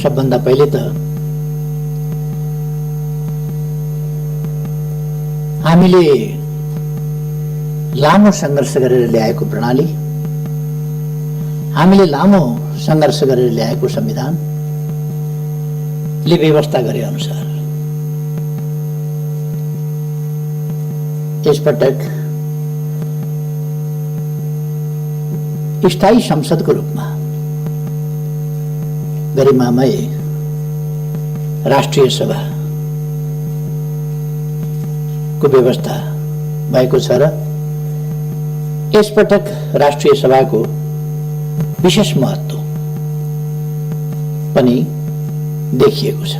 सबभन्दा पहिले त हामीले लामो सङ्घर्ष गरेर ल्याएको प्रणाली, हामीले लामो सङ्घर्ष गरेर ल्याएको संविधानले व्यवस्था गरे अनुसार यसपटक स्थायी संसदको रूपमा गरिमामय राष्ट्रिय सभाको व्यवस्था भएको छ र यसपटक राष्ट्रिय सभाको विशेष महत्त्व पनि देखिएको छ।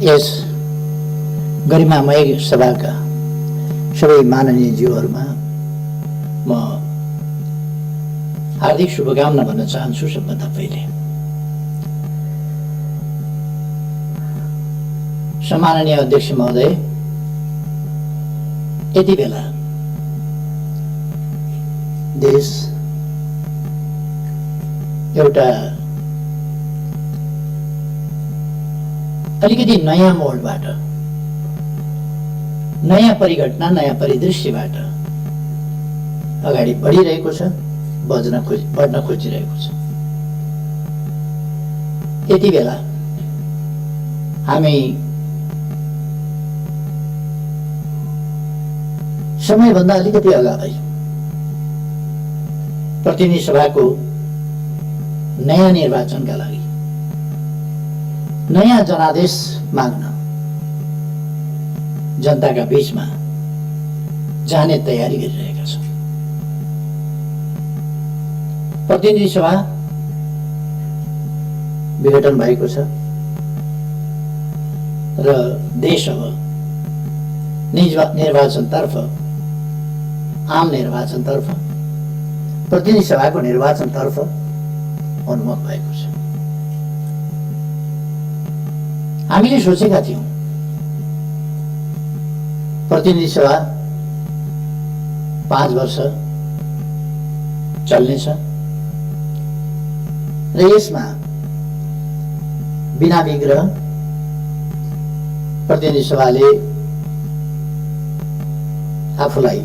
यस गरिमामय सभाका सबै माननीय ज्यूहरूमा म हार्दिक शुभकामना भन्न चाहन्छु। सबभन्दा पहिले सम्माननीय अध्यक्ष महोदय, यति बेला देश एउटा अलिकति नयाँ मोडबाट, नयाँ परिघटना, नयाँ परिदृश्यबाट अगाडि बढिरहेको छ, बढ्न खोजिरहेको छ। यति बेला हामी समयभन्दा अलिकति अगाडि प्रतिनिधि सभाको नयाँ निर्वाचनका लागि नयाँ जनादेश माग्न जनताका बीचमा जाने तयारी गरिरहेका छौँ। प्रतिनिधि सभा विघटन भएको छ र देश अब निर्वाचनतर्फ, आम निर्वाचनतर्फ, प्रतिनिधि सभाको निर्वाचनतर्फ उन्मुख भएको छ। हामीले सोचेका थियौँ प्रतिनिधि सभा 5 वर्ष चल्नेछ र यसमा बिना विग्रह प्रतिनिधि सभाले आफूलाई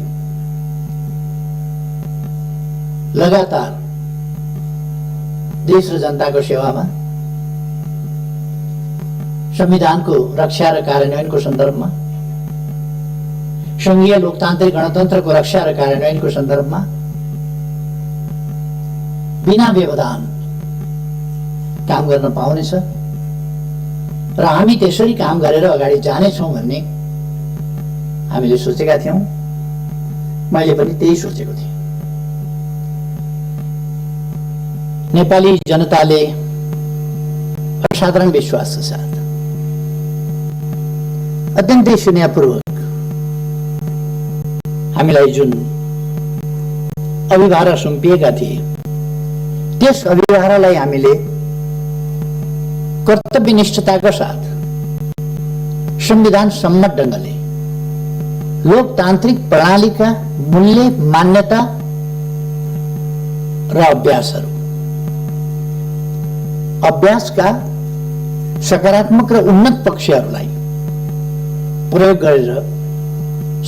लगातार देश र जनताको सेवामा, संविधानको रक्षा र कार्यान्वयनको सन्दर्भमा, संघीय लोकतान्त्रिक गणतन्त्रको रक्षा र कार्यान्वयनको सन्दर्भमा बिना व्यवधान काम गर्न पाउनेछ र हामी त्यसरी काम गरेर अगाडि जानेछौँ भन्ने हामीले सोचेका थियौँ। मैले पनि त्यही सोचेको थिएँ। नेपाली जनताले असाधारण विश्वासका साथ, अत्यन्तै स्नेहपूर्वक हामीलाई जुन अभिभारा सुम्पिएका थिए, त्यस अभिभारालाई हामीले कर्तव्यनिष्ठताका साथ संविधान सम्मत ढङ्गले लोकतान्त्रिक प्रणालीका मूल्य, मान्यता र अभ्यासका सकारात्मक र उन्नत पक्षहरूलाई प्रयोग गरेर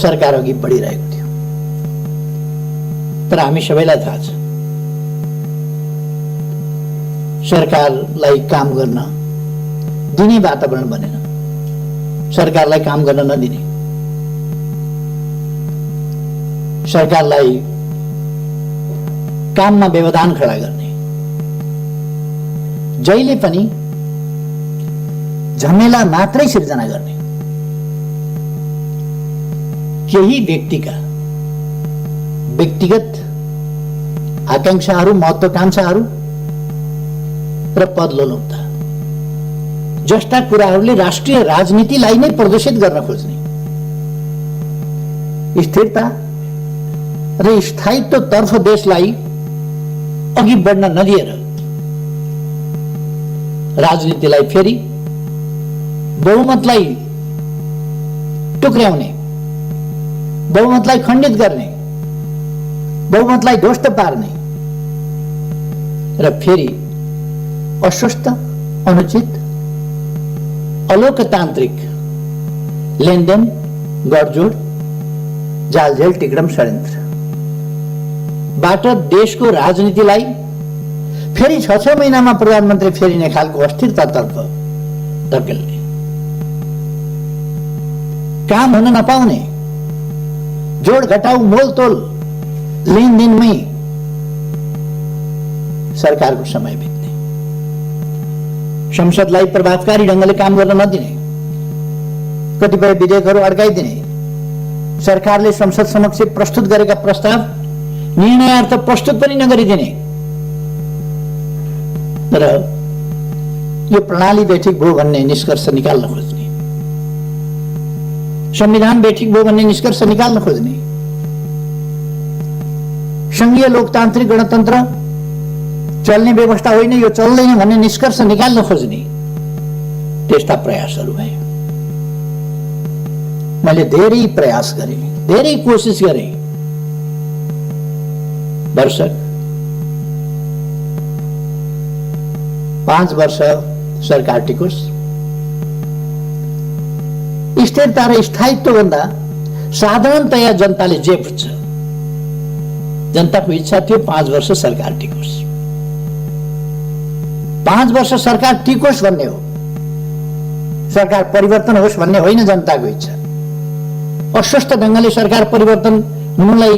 सरकार अघि बढिरहेको थियो। तर हामी सबैलाई थाहा छ, सरकारलाई काम गर्न दिने वातावरण बनेन, सरकारलाई काम गर्न नदिने, सरकारलाई काममा व्यवधान खडा गर्ने, जहिले पनि झमेला मात्रै सिर्जना गर्ने, केही व्यक्तिका व्यक्तिगत आकांक्षाहरू, महत्वाकांक्षाहरू र पदलोलुपता जस्ता कुराहरूले राष्ट्रिय राजनीतिलाई नै प्रदूषित गर्न खोज्ने, स्थिरता र स्थायित्वतर्फ देशलाई अघि बढ्न नदिएर राजनीतिलाई फेरि बहुमतलाई टुक्र्याउने, बहुमतलाई खण्डित गर्ने, बहुमतलाई ध्वस्त पार्ने र फेरि अस्वस्थ, अनुचित, अलोकतान्त्रिक लेनदेन, गठजोड, जालझेल, टिक्रम, षड्यन्त्रबाट देशको राजनीतिलाई फेरि 6 महिनामा प्रधानमन्त्री फेरिने खालको अस्थिरतातर्फ धकेल्ने, काम हुन नपाउने, जोड घटाउ मोलतोल लेनदेनमै सरकारको समय बित्ने, संसदलाई प्रभावकारी ढंगले काम गर्न नदिने, कतिपय विधेयकहरू अड्काइदिने, सरकारले संसद समक्ष प्रस्तुत गरेका प्रस्ताव निर्णयार्थ प्रस्तुत पनि नगरिदिने र यो प्रणाली बेठिक भयो भन्ने निष्कर्ष निकाल्न खोज्ने, संविधान बेठिक भयो भन्ने निष्कर्ष निकाल्न खोज्ने, संघीय लोकतान्त्रिक गणतन्त्र चल्ने व्यवस्था होइन, यो चल्दैन भन्ने निष्कर्ष निकाल्न खोज्ने त्यस्ता प्रयासहरू भए। मैले धेरै प्रयास गरेँ, धेरै कोसिस गरेँ। वर्षक 5 वर्ष सरकार टिकोस्। स्थिरता र स्थायित्व भन्दा साधारणतया जनताले जे बुझ्छ, जनताको इच्छा थियो 5 वर्ष सरकार टिकोस्। 5 वर्ष सरकार टिकोस् भन्ने हो, सरकार परिवर्तन होस् भन्ने होइन जनताको इच्छा। अस्वस्थ ढंगले सरकार परिवर्तन हुनुलाई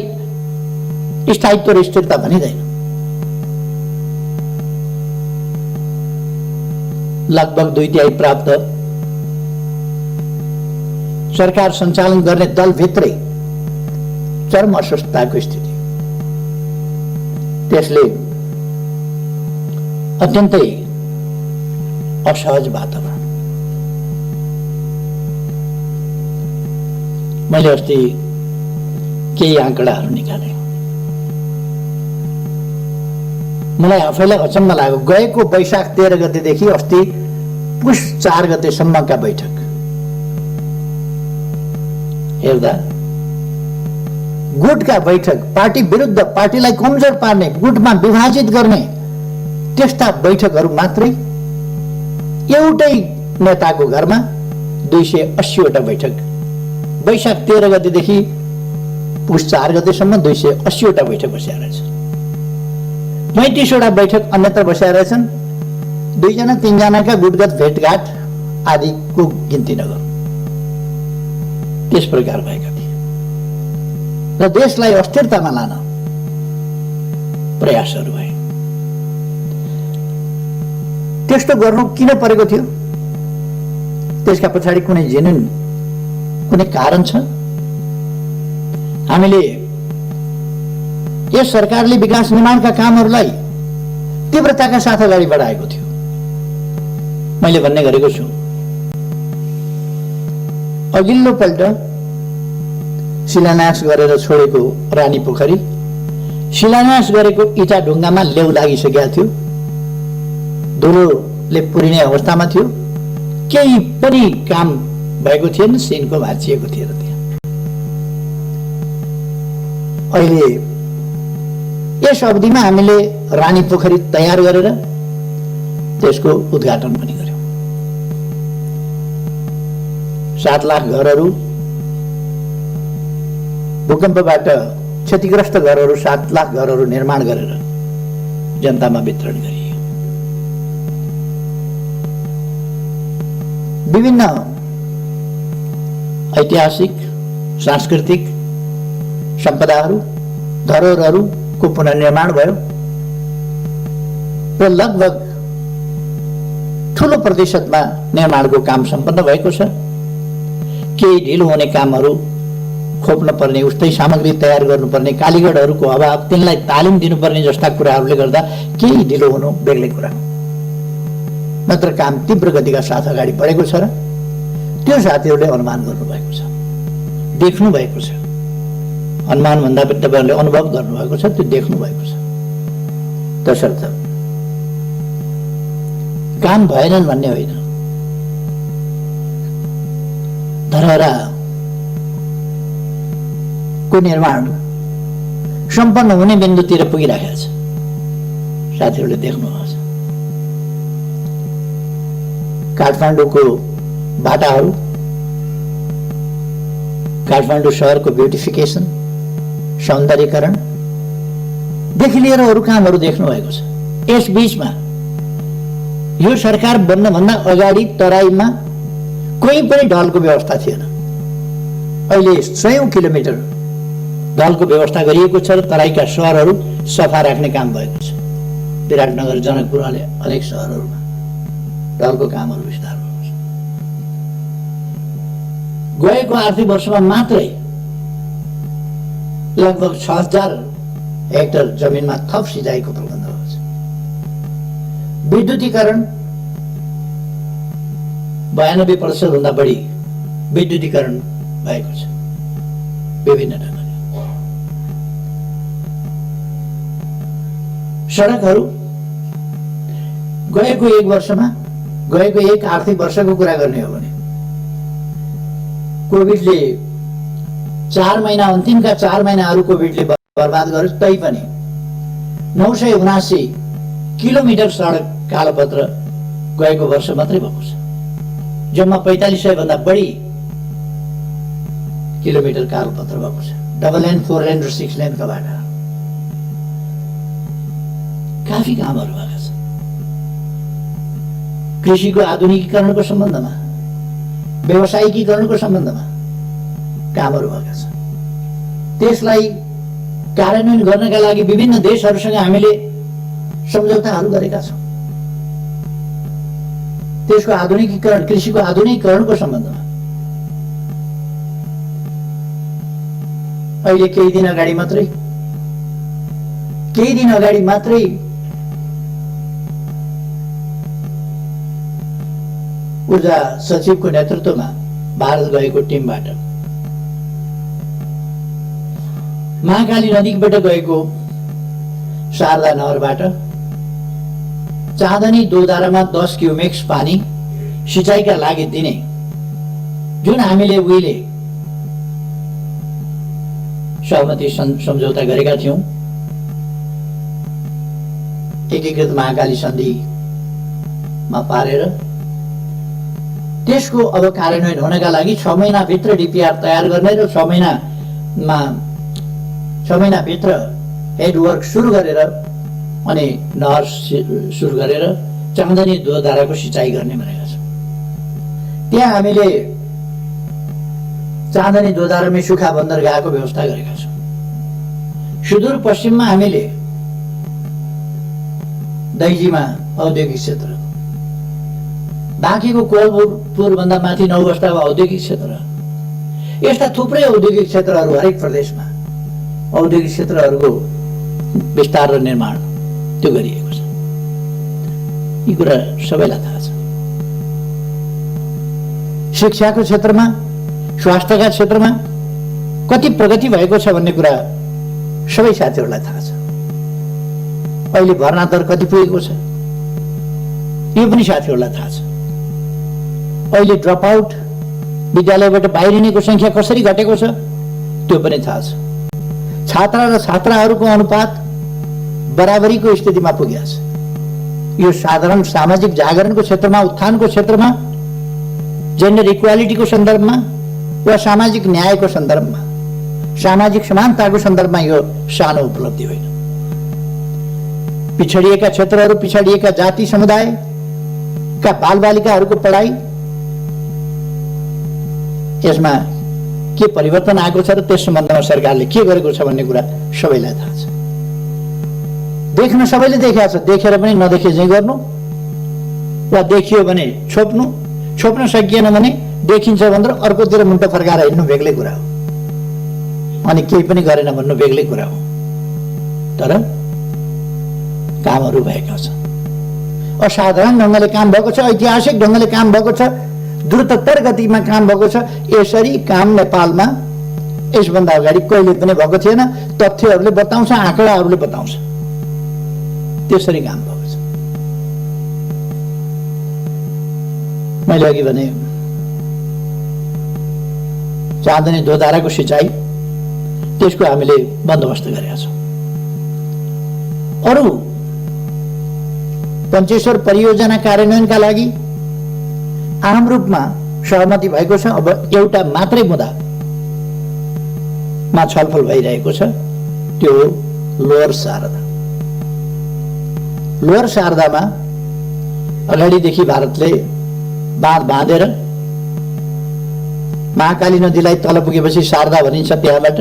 स्थायित्व र स्थिरता भनिँदैन। लगभग 2/3 प्राप्त सरकार सञ्चालन गर्ने दलभित्रै चरम अस्वस्थताको स्थिति, त्यसले अत्यन्तै असहज वातावरण। मैले अस्ति केही आँकडाहरू निकाले, मलाई आफैलाई अचम्म लाग्यो। गएको वैशाख 13 गतेदेखि अस्ति पुष 4 गतेसम्मका बैठक हेर्दा गुटका बैठक, पार्टी विरुद्ध, पार्टीलाई कमजोर पार्ने, गुटमा विभाजित गर्ने त्यस्ता बैठकहरू मात्रै एउटै नेताको घरमा 280 वटा बैठक, वैशाख 13 गतेदेखि पुष 4 गतेसम्म 280 वटा बैठक बसेर रहेछ। 35 वटा बैठक अन्यत्र बसेर रहेछन्। 2 जना 3 जनाका गुटगत भेटघाट आदिको गिन्ती नगरौँ, त्यस प्रकार भएका थिए र देशलाई अस्थिरतामा लान प्रयासहरू भए। त्यस्तो गर्नु किन परेको थियो? त्यसका पछाडि कुनै जेन्युन कुनै कारण छ? हामीले यस सरकारले विकास निर्माणका कामहरूलाई तीव्रताका साथ अगाडि बढाएको थियो। मैले भन्ने गरेको छु, अघिल्लो पल्ट शिलान्यास गरेर छोडेको रानी पोखरी शिलान्यास गरेको इटा ढुङ्गामा लेउ लागिसकेका थियो, धुलोले पुरिने अवस्थामा थियो, केही पनि काम भएको थिएन, सिनको भाँचिएको थिएन त्यहाँ। अहिले यस अवधिमा हामीले रानी पोखरी तयार गरेर त्यसको उद्घाटन पनि गर्यौं। 7 लाख घरहरू, भूकम्पबाट क्षतिग्रस्त घरहरू, 7 लाख घरहरू निर्माण गरेर जनतामा वितरण गरियो। विभिन्न ऐतिहासिक, सांस्कृतिक सम्पदाहरू, धरोहरहरूको पुनर्निर्माण भयो र लगभग ठूलो प्रतिशतमा निर्माणको काम सम्पन्न भएको छ। केही ढिलो हुने कामहरू खोप्न पर्ने, उस्तै सामग्री तयार गर्नुपर्ने, कालीगढहरूको अभाव, तिनलाई तालिम दिनुपर्ने जस्ता कुराहरूले गर्दा केही ढिलो हुनु बेग्लै कुरा हो। नत्र काम तीव्र गतिका साथ अगाडि बढेको छ र त्यो साथीहरूले अनुमान गर्नुभएको छ, देख्नु भएको छ। अनुमान भन्दा पनि तपाईहरुले अनुभव गर्नुभएको छ, त्यो देख्नु भएको छ। तसर्थ काम भएनन् भन्ने होइन, धरहराको निर्माण सम्पन्न हुने बिन्दुतिर पुगिरहेको छ। साथीहरूले देख्नुभएको छ। काठमाडौँको बाटाहरू, काठमाडौँ शहरको ब्युटिफिकेसन, सौन्दर्यकरणदेखि लिएर अरू कामहरू देख्नु भएको छ। यस बीचमा यो सरकार बन्नभन्दा अगाडि तराईमा कोही पनि ढलको व्यवस्था थिएन। अहिले 100 किलोमिटर ढलको व्यवस्था गरिएको छ र तराईका सहरहरू सफा राख्ने काम भएको छ। विराटनगर, जनकपुर, अनेक सहरहरूमा ढलको कामहरू विस्तार भएको छ। गएको आर्थिक वर्षमा मात्रै लगभग 6000 हेक्टर जमिनमा थप सिँचाइको प्रबन्ध भएको छ। विद्युतीकरण 92% भन्दा बढी विद्युतीकरण भएको छ विभिन्न ढङ्गले। सडकहरू गएको एक आर्थिक वर्षको कुरा गर्ने हो भने कोभिडले 4 महिना, अन्तिमका 4 महिनाहरू कोभिडले बर्बाद गर्यो, तैपनि 979 किलोमिटर सडक कालोपत्र गएको वर्ष मात्रै भएको छ। जम्मा 4500 भन्दा बढी किलोमिटर कालोपत्र भएको छ। डबल लेन, 4 लेन र 6 लेनका बाटा काफी कामहरू भएका छन्। कृषिको आधुनिकीकरणको सम्बन्धमा, व्यावसायिकीकरणको सम्बन्धमा कामहरू भएका छन्। त्यसलाई कार्यान्वयन गर्नका लागि विभिन्न देशहरूसँग हामीले सम्झौताहरू गरेका छौँ। त्यसको आधुनिकीकरण, कृषिको आधुनिकीकरणको सम्बन्धमा अहिले केही दिन अगाडि मात्रै ऊर्जा सचिवको नेतृत्वमा भारत गएको टिमबाट महाकाली नदीबाट गएको शारदा नहरबाट चाँदनी दोधारामा 10 क्युमेक्स पानी सिँचाइका लागि दिने जुन हामीले उहिले सहमति सम्झौता गरेका थियौं, एकीकृत महाकाली सन्धिमा पारेर त्यसको अब कार्यान्वयन हुनका लागि 6 महिनाभित्र डिपिआर तयार गर्ने र 6 महिनाभित्र हेडवर्क सुरु गरेर अनि नहर सुरु गरेर चाँदनी दोधाराको सिँचाइ गर्ने भनेका छौँ। त्यहाँ हामीले चाँदनी दोधारामै सुखा बन्दरगाहको व्यवस्था गरेका छौँ। सुदूरपश्चिममा हामीले दैजीमा औद्योगिक क्षेत्र, बाँकीको कोलपुर भन्दा माथि 9 बस्तामा औद्योगिक क्षेत्र, यस्ता थुप्रै औद्योगिक क्षेत्रहरू हरेक प्रदेशमा औद्योगिक क्षेत्रहरूको विस्तार र निर्माण त्यो गरिएको छ। यी कुरा सबैलाई थाहा छ। शिक्षाको क्षेत्रमा, स्वास्थ्यका क्षेत्रमा कति प्रगति भएको छ भन्ने कुरा सबै साथीहरूलाई थाहा छ। अहिले भर्ना दर कति पुगेको छ यो पनि साथीहरूलाई थाहा छ। अहिले ड्रप आउट, विद्यालयबाट बाहिरिनेको संख्या कसरी घटेको छ त्यो पनि थाहा छ। छात्रा र छात्राहरूको अनुपात बराबरीको स्थितिमा पुगेको छ। यो साधारण सामाजिक जागरणको क्षेत्रमा, उत्थानको क्षेत्रमा, जेन्डर इक्वालिटीको सन्दर्भमा वा सामाजिक न्यायको सन्दर्भमा, सामाजिक समानताको सन्दर्भमा यो सानो उपलब्धि होइन। पिछडिएका क्षेत्रहरू, पिछडिएका जाति समुदायका बालबालिकाहरूको पढाइ, यसमा के परिवर्तन आएको छ र त्यस सम्बन्धमा सरकारले के गरेको छ भन्ने कुरा सबैलाई थाहा छ। देख्न सबैले देखेको छ, देखेर पनि नदेखे चाहिँ गर्नु वा देखियो भने छोप्न सकिएन भने देखिन्छ भनेर अर्कोतिर मुन्टो फर्काएर हिँड्नु बेग्लै कुरा हो, अनि केही पनि गरेन भन्नु बेग्लै कुरा हो। तर कामहरू भएका छन्, असाधारण ढङ्गले काम भएको छ, ऐतिहासिक ढङ्गले काम भएको छ, द्रुततर गतिमा काम भएको छ। यसरी काम नेपालमा यसभन्दा अगाडि कहिले पनि भएको थिएन। तथ्यहरूले बताउँछ, आँकडाहरूले बताउँछ, त्यसरी काम भएको छ। मैले अघि भने चाँदनी दोधाराको सिँचाइ, त्यसको हामीले बन्दोबस्त गरेका छौँ। अरू पञ्चेश्वर परियोजना कार्यान्वयनका लागि आम रूपमा सहमति भएको छ। अब एउटा मात्रै मुद्दामा छलफल भइरहेको छ, त्यो लोअर शारदा। लोअर शारदामा अगाडिदेखि भारतले बाँध बाँधेर महाकाली नदीलाई तल पुगेपछि शारदा भनिन्छ, त्यहाँबाट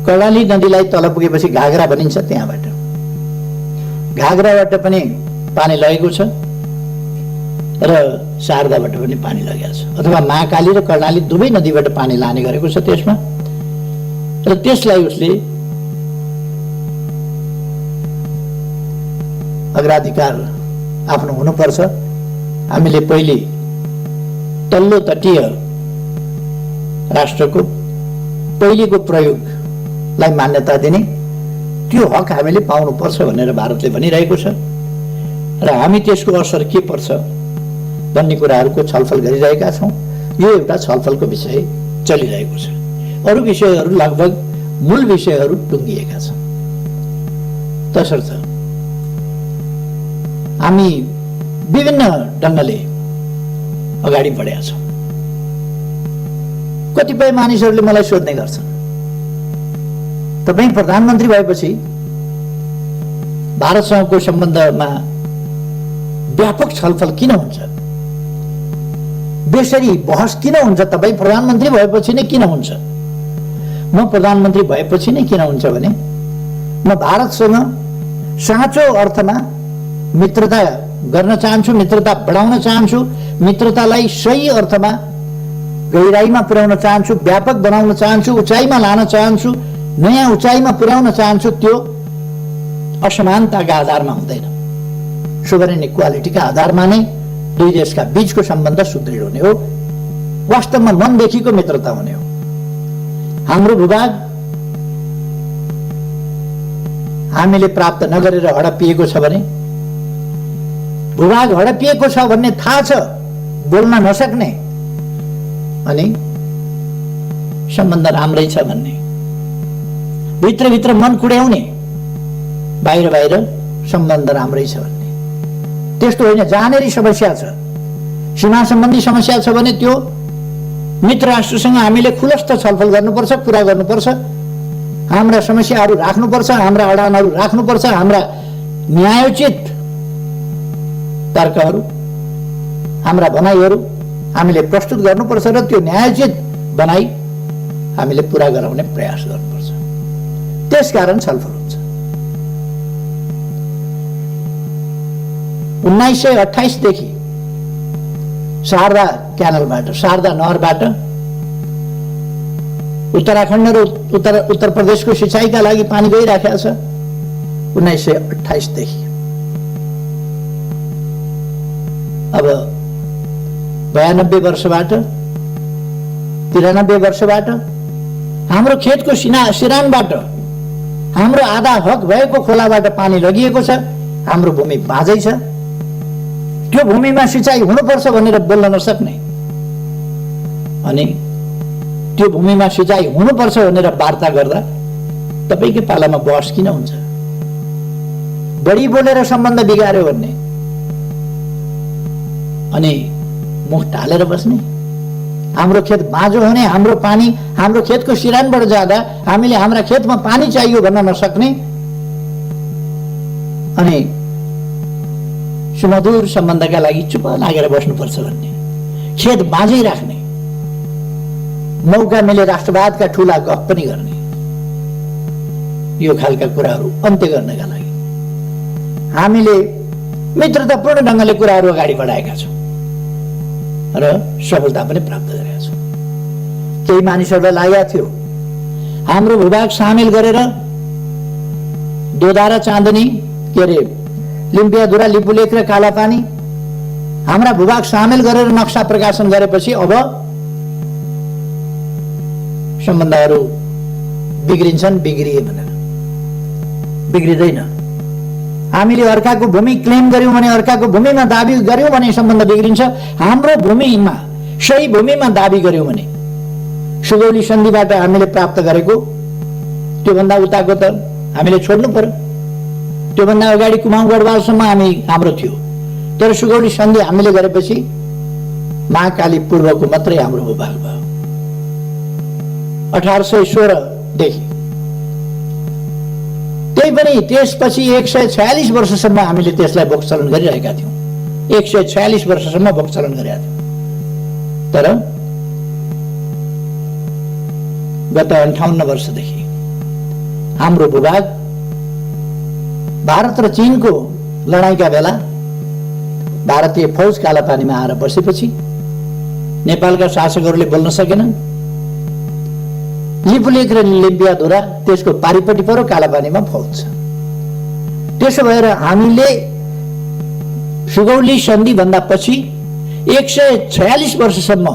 कर्णाली नदीलाई तल पुगेपछि घागरा भनिन्छ, त्यहाँबाट घागराबाट पनि पानी लगेको छ र शारदाबाट पनि पानी लगेको छ, अथवा महाकाली र कर्णाली दुवै नदीबाट पानी लाने गरेको छ त्यसमा। र त्यसलाई उसले अग्राधिकार आफ्नो हुनुपर्छ। हामीले पहिले तल्लो तटीय राष्ट्रको पहिलेको प्रयोगलाई मान्यता दिने त्यो हक हामीले पाउनुपर्छ भनेर भारतले भनिरहेको छ र हामी त्यसको असर के पर्छ भन्ने कुराहरूको छलफल गरिरहेका छौँ। यो एउटा छलफलको विषय चलिरहेको छ। अरू विषयहरू लगभग मूल विषयहरू टुङ्गिएका छन्। तसर्थ हामी विभिन्न ढङ्गले अगाडि बढेका छौँ। कतिपय मानिसहरूले मलाई सोध्ने गर्छन्, तपाईँ प्रधानमन्त्री भएपछि भारतसँगको सम्बन्धमा व्यापक छलफल किन हुन्छ, बेसरी बहस किन हुन्छ, तपाईँ प्रधानमन्त्री भएपछि नै किन हुन्छ? म प्रधानमन्त्री भएपछि नै किन हुन्छ भने म भारतसँग साँचो अर्थमा मित्रता गर्न चाहन्छु, मित्रता बढाउन चाहन्छु, मित्रतालाई सही अर्थमा गहिराईमा पुर्याउन चाहन्छु, व्यापक बनाउन चाहन्छु, उचाइमा लान चाहन्छु, नयाँ उचाइमा पुर्याउन चाहन्छु। त्यो असमानताका आधारमा हुँदैन, सोभरेन इक्वालिटीका आधारमा नै दुई देशका बीचको सम्बन्ध सुदृढ हुने हो, वास्तवमा मनदेखिको मित्रता हुने हो। हाम्रो भूभाग हामीले प्राप्त नगरेर हडपिएको छ भने, भूभाग हडपिएको छ भन्ने थाहा छ, बोल्न नसक्ने अनि सम्बन्ध राम्रै छ भन्ने, भित्रभित्र मन कुड्याउने, बाहिर बाहिर सम्बन्ध राम्रै छ भन्ने, त्यस्तो होइन। जहाँनेरि समस्या छ, सीमा सम्बन्धी समस्या छ भने त्यो मित्र राष्ट्रसँग हामीले खुलस्त छलफल गर्नुपर्छ, कुरा गर्नुपर्छ, हाम्रा समस्याहरू राख्नुपर्छ, हाम्रा अडानहरू राख्नुपर्छ, हाम्रा न्यायोचित तर्कहरू, हाम्रा भनाइहरू हामीले प्रस्तुत गर्नुपर्छ र त्यो न्यायोचित भनाइ हामीले पुरा गराउने प्रयास गर्नुपर्छ। त्यसकारण छलफल हुन्छ। 1928 देखि शारदा क्यानलबाट, शारदा नहरबाट उत्तराखण्ड र उत्तर प्रदेशको सिंचाइका लागि पानी गइराखेको छ 1928 देखि। अब 92 वर्षबाट 93 वर्षबाट हाम्रो खेतको सिरानबाट हाम्रो आधा हक भएको खोलाबाट पानी लगिएको छ। हाम्रो भूमि बाँझै छ, त्यो भूमिमा सिंचाइ हुनुपर्छ भनेर बोल्न नसक्ने अनि त्यो भूमिमा सिंचाइ हुनुपर्छ भनेर वार्ता गर्दा तपाईकै पालामा बहस किन हुन्छ? बढी बोलेर सम्बन्ध बिगार्यो भन्ने अनि मुख टालेर बस्ने, हाम्रो खेत बाँझो हुने, हाम्रो पानी हाम्रो खेतको सिरानबाट जाँदा हामीले हाम्रा खेतमा पानी चाहियो भन्न नसक्ने अनि सुमधुर सम्बन्धका लागि चुप लागेर बस्नुपर्छ भन्ने, खेत बाँझै राख्ने, मौका मिले राष्ट्रवादका ठूला गफ पनि गर्ने, यो खालका कुराहरू अन्त्य गर्नका लागि हामीले मित्रतापूर्ण ढङ्गले कुराहरू अगाडि बढाएका छौँ र सफलता पनि प्राप्त गरेका छौँ। केही मानिसहरूलाई लागेको थियो हाम्रो भूभाग सामेल गरेर दोधारा, चाँदनी, के अरे लिम्पियाधुरा, लिपुलेख र कालापानी हाम्रा भूभाग सामेल गरेर नक्सा प्रकाशन गरेपछि अब सम्बन्धहरू बिग्रिन्छन्, बिग्रिए भनेर बिग्रिँदैन। हामीले अर्काको भूमि क्लेम गर्यौं भने, अर्काको भूमिमा दाबी गर्यौं भने सम्बन्ध बिग्रिन्छ। हाम्रो भूमिमा, सही भूमिमा दाबी गर्यौं भने, सुगौली सन्धिबाट हामीले प्राप्त गरेको त्योभन्दा उताको त हामीले छोड्नु पर्यो। त्योभन्दा अगाडि कुमाउँ गढवालसम्म हाम्रो थियो, तर सुगौली सन्धि हामीले गरेपछि महाकाली पूर्वको मात्रै हाम्रो भूभाग भयो 1816 देखि। त्यही पनि त्यसपछि 146 वर्षसम्म हामीले त्यसलाई भोगचलन गरिरहेका थियौँ। 146 वर्षसम्म भोगचलन गरेका थियौँ। तर गत 58 वर्षदेखि हाम्रो भूभाग भारत र चीनको लडाईँका बेला भारतीय फौज कालापानीमा आएर बसेपछि नेपालका शासकहरूले बोल्न सकेनन्। लिपुलेख र लिम्पियाद्वारा त्यसको पारिपट्टि पर कालापानीमा फौज छ। त्यसो भएर हामीले सुगौली सन्धि भन्दा पछि 146 वर्षसम्म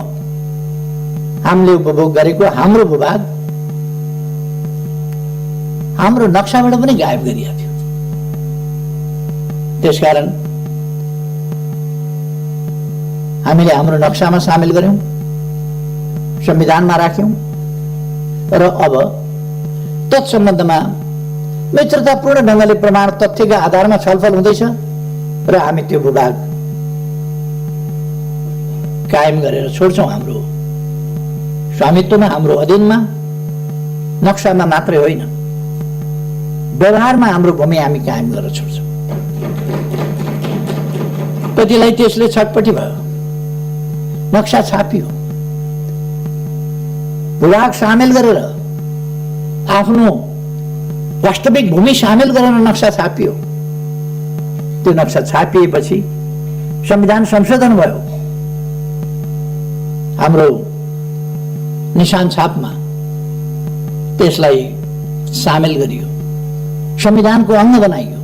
हामीले उपभोग गरेको हाम्रो भूभाग हाम्रो नक्साबाट पनि गायब गरिएको थियो। त्यसकारण हामीले हाम्रो नक्सामा सामेल गर्यौं, संविधानमा राख्यौं र अब तत्सम्बन्धमा मित्रतापूर्ण ढंगले प्रमाण तथ्यका आधारमा छलफल हुँदैछ र हामी त्यो भूभाग कायम गरेर छोड्छौं। हाम्रो स्वामित्वमा, हाम्रो अधीनमा, नक्सामा मात्रै होइन, व्यवहारमा हाम्रो भूमि हामी कायम गरेर छोड्छौं। कतिलाई त्यसले छटपटी भयो, नक्सा छापियो, भूभाग सामेल गरेर आफ्नो वास्तविक भूमि सामेल गरेर नक्सा छापियो। त्यो नक्सा छापिएपछि संविधान संशोधन भयो। हाम्रो निशान छापमा त्यसलाई सामेल गरियो, संविधानको अंग बनाइयो।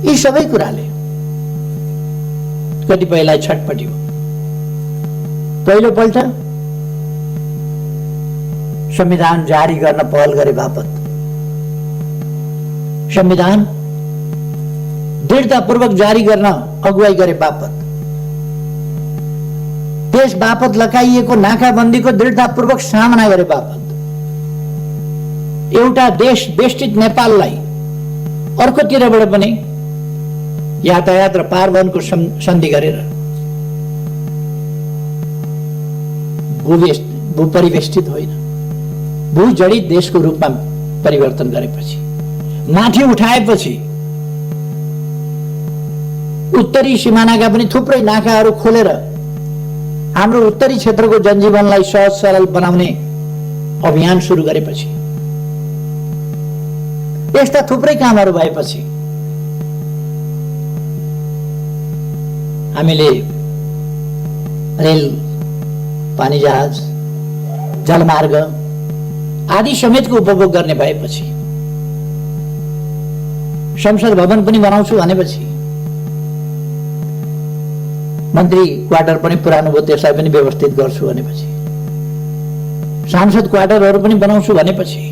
यी सबै कुराले कतिपयलाई छटपटी हो। पहिलो पल्ट संविधान जारी गर्न पहल गरे बापत, संविधान दृढतापूर्वक जारी गर्न अगुवाई गरे बापत, देश बापत लगाइएको नाकाबन्दीको दृढतापूर्वक सामना गरे बापत, एउटा देश बेष्टित नेपाललाई अर्कोतिरबाट पनि यातायात र पारवहनको सन्धि गरेर भूपरिवेष्टित होइन, भूजडित देशको रूपमा परिवर्तन गरेपछि, माथि उठाएपछि, उत्तरी सिमानाका पनि थुप्रै नाकाहरू खोलेर हाम्रो उत्तरी क्षेत्रको जनजीवनलाई सहज सरल बनाउने अभियान सुरु गरेपछि, यस्ता थुप्रै कामहरू भएपछि हामीले रेल, पानी जहाज, जलमार्ग आदि समेतको उपभोग गर्ने भएपछि, संसद भवन पनि बनाउँछु भनेपछि, मन्त्री क्वार्टर पनि पुरानो भयो त्यसलाई पनि व्यवस्थित गर्छु भनेपछि, सांसद क्वार्टरहरू पनि बनाउँछु भनेपछि,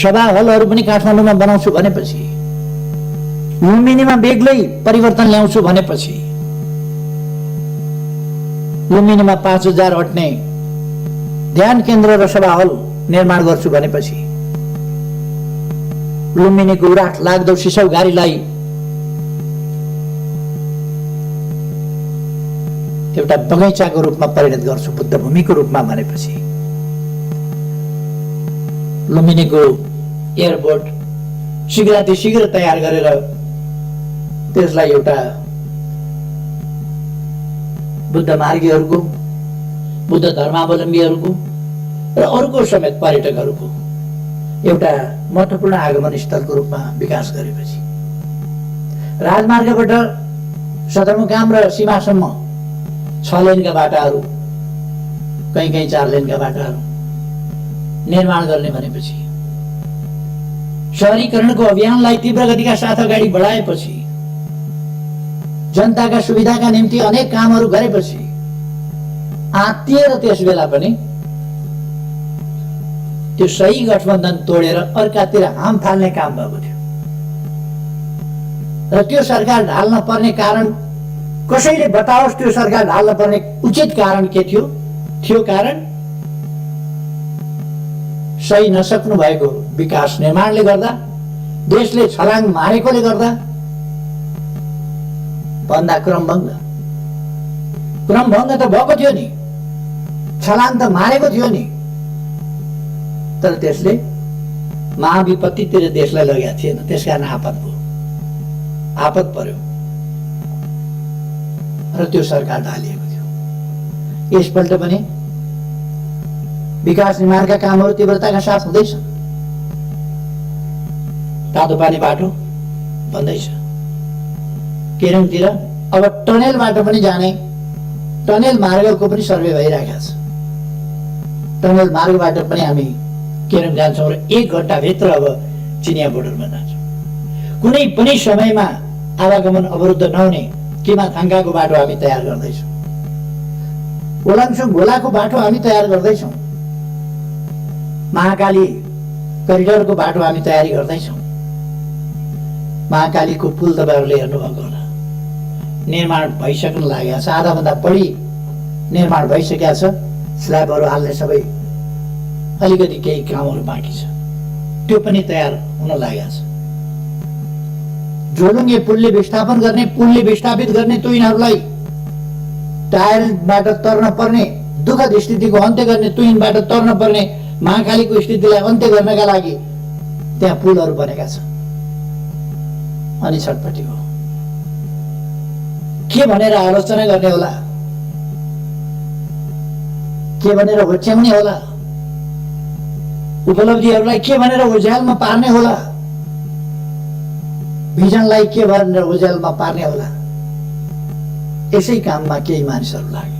सभा हलहरू पनि काठमाडौँमा बनाउँछु भनेपछि, लुम्बिनीमा बेग्लै परिवर्तन ल्याउँछु भनेपछि, लुम्बिनीमा 5000 अट्ने ध्यान केन्द्र र सभा हल निर्माण गर्छु भनेपछि, लुम्बिनीको उराट लाग्दो सिसौ गारीलाई एउटा बगैँचाको रूपमा परिणत गर्छु, बुद्ध भूमिको रूपमा भनेपछि, लुम्बिनीको एयरपोर्ट शीघ्र तयार गरेर त्यसलाई एउटा बुद्ध मार्गीहरूको, बुद्ध धर्मावलम्बीहरूको र अरूको समेत पर्यटकहरूको एउटा महत्त्वपूर्ण आगमन स्थलको रूपमा विकास गरेपछि, राजमार्गबाट सदरमुकाम र सीमासम्म 6 लेनका बाटाहरू, कहीँ 4 लेनका बाटाहरू निर्माण गर्ने भनेपछि, शहरीकरणको अभियानलाई तीव्र गतिका साथ अगाडि बढाएपछि, जनताका सुविधाका निम्ति अनेक कामहरू गरेपछि, आत्तिएर त्यस बेला पनि त्यो सही गठबन्धन तोडेर अर्कातिर हाम फाल्ने काम भएको थियो र त्यो सरकार ढाल्न पर्ने कारण कसैले बताओस्। त्यो सरकार ढाल्न पर्ने उचित कारण के थियो? थियो कारण सही नसक्नु भएको विकास निर्माणले गर्दा, देशले छलाङ मारेकोले गर्दा, भन्दा क्रमभङ्ग क्रमभङ्ग त भएको थियो नि, छलाङ त मारेको थियो नि, तर त्यसले महाविपत्तितिर देशलाई लगेको थिएन। त्यसकारण आपत पर्यो र त्यो सरकार ढालिएको थियो। यसपल्ट पनि विकास निर्माणका कामहरू तीव्रताका साथ हुँदैछ। तातो पानी बाटो बन्दैछ। केरङतिर अब टनेल बाटो पनि जाने, टनेल मार्गको पनि सर्वे भइरहेको छ। टनेल मार्गबाट पनि हामी केरङ जान्छौँ र 1 घण्टाभित्र अब चिनिया बोर्डरमा जान्छौँ। कुनै पनि समयमा आवागमन अवरुद्ध नहुने किमा थाङ्काको बाटो हामी तयार गर्दैछौँ। ओलाङसुङ घोलाको बाटो हामी तयार गर्दैछौँ। महाकाली करिडरको बाटो हामी तयारी गर्दैछौँ। महाकालीको पुल तपाईँहरूले हेर्नुभएको होला, निर्माण भइसक्न लागेको छ। आधाभन्दा बढी निर्माण भइसकेको छ। स्ल्याबहरू हाल्ने सबै अलिकति केही कामहरू बाँकी छ, त्यो पनि तयार हुन लागेको छ। झोलुङ्गे पुलले विस्थापन गर्ने, पुलले विस्थापित गर्ने तुइनहरूलाई टायरबाट तर्न पर्ने, दुःखद स्थितिको अन्त्य गर्ने, तुइनबाट तर्न पर्ने महाकालीको स्थितिलाई अन्त्य गर्नका लागि त्यहाँ पुलहरू बनेका छन्। अनि छटपट्टिको के भनेर आलोचना गर्ने होला, के भनेर होच्याउने होला, उपलब्धिहरूलाई के भनेर उज्यालमा पार्ने होला, भिजनलाई के भनेर उज्यालमा पार्ने होला। यसै काममा केही मानिसहरू लागे,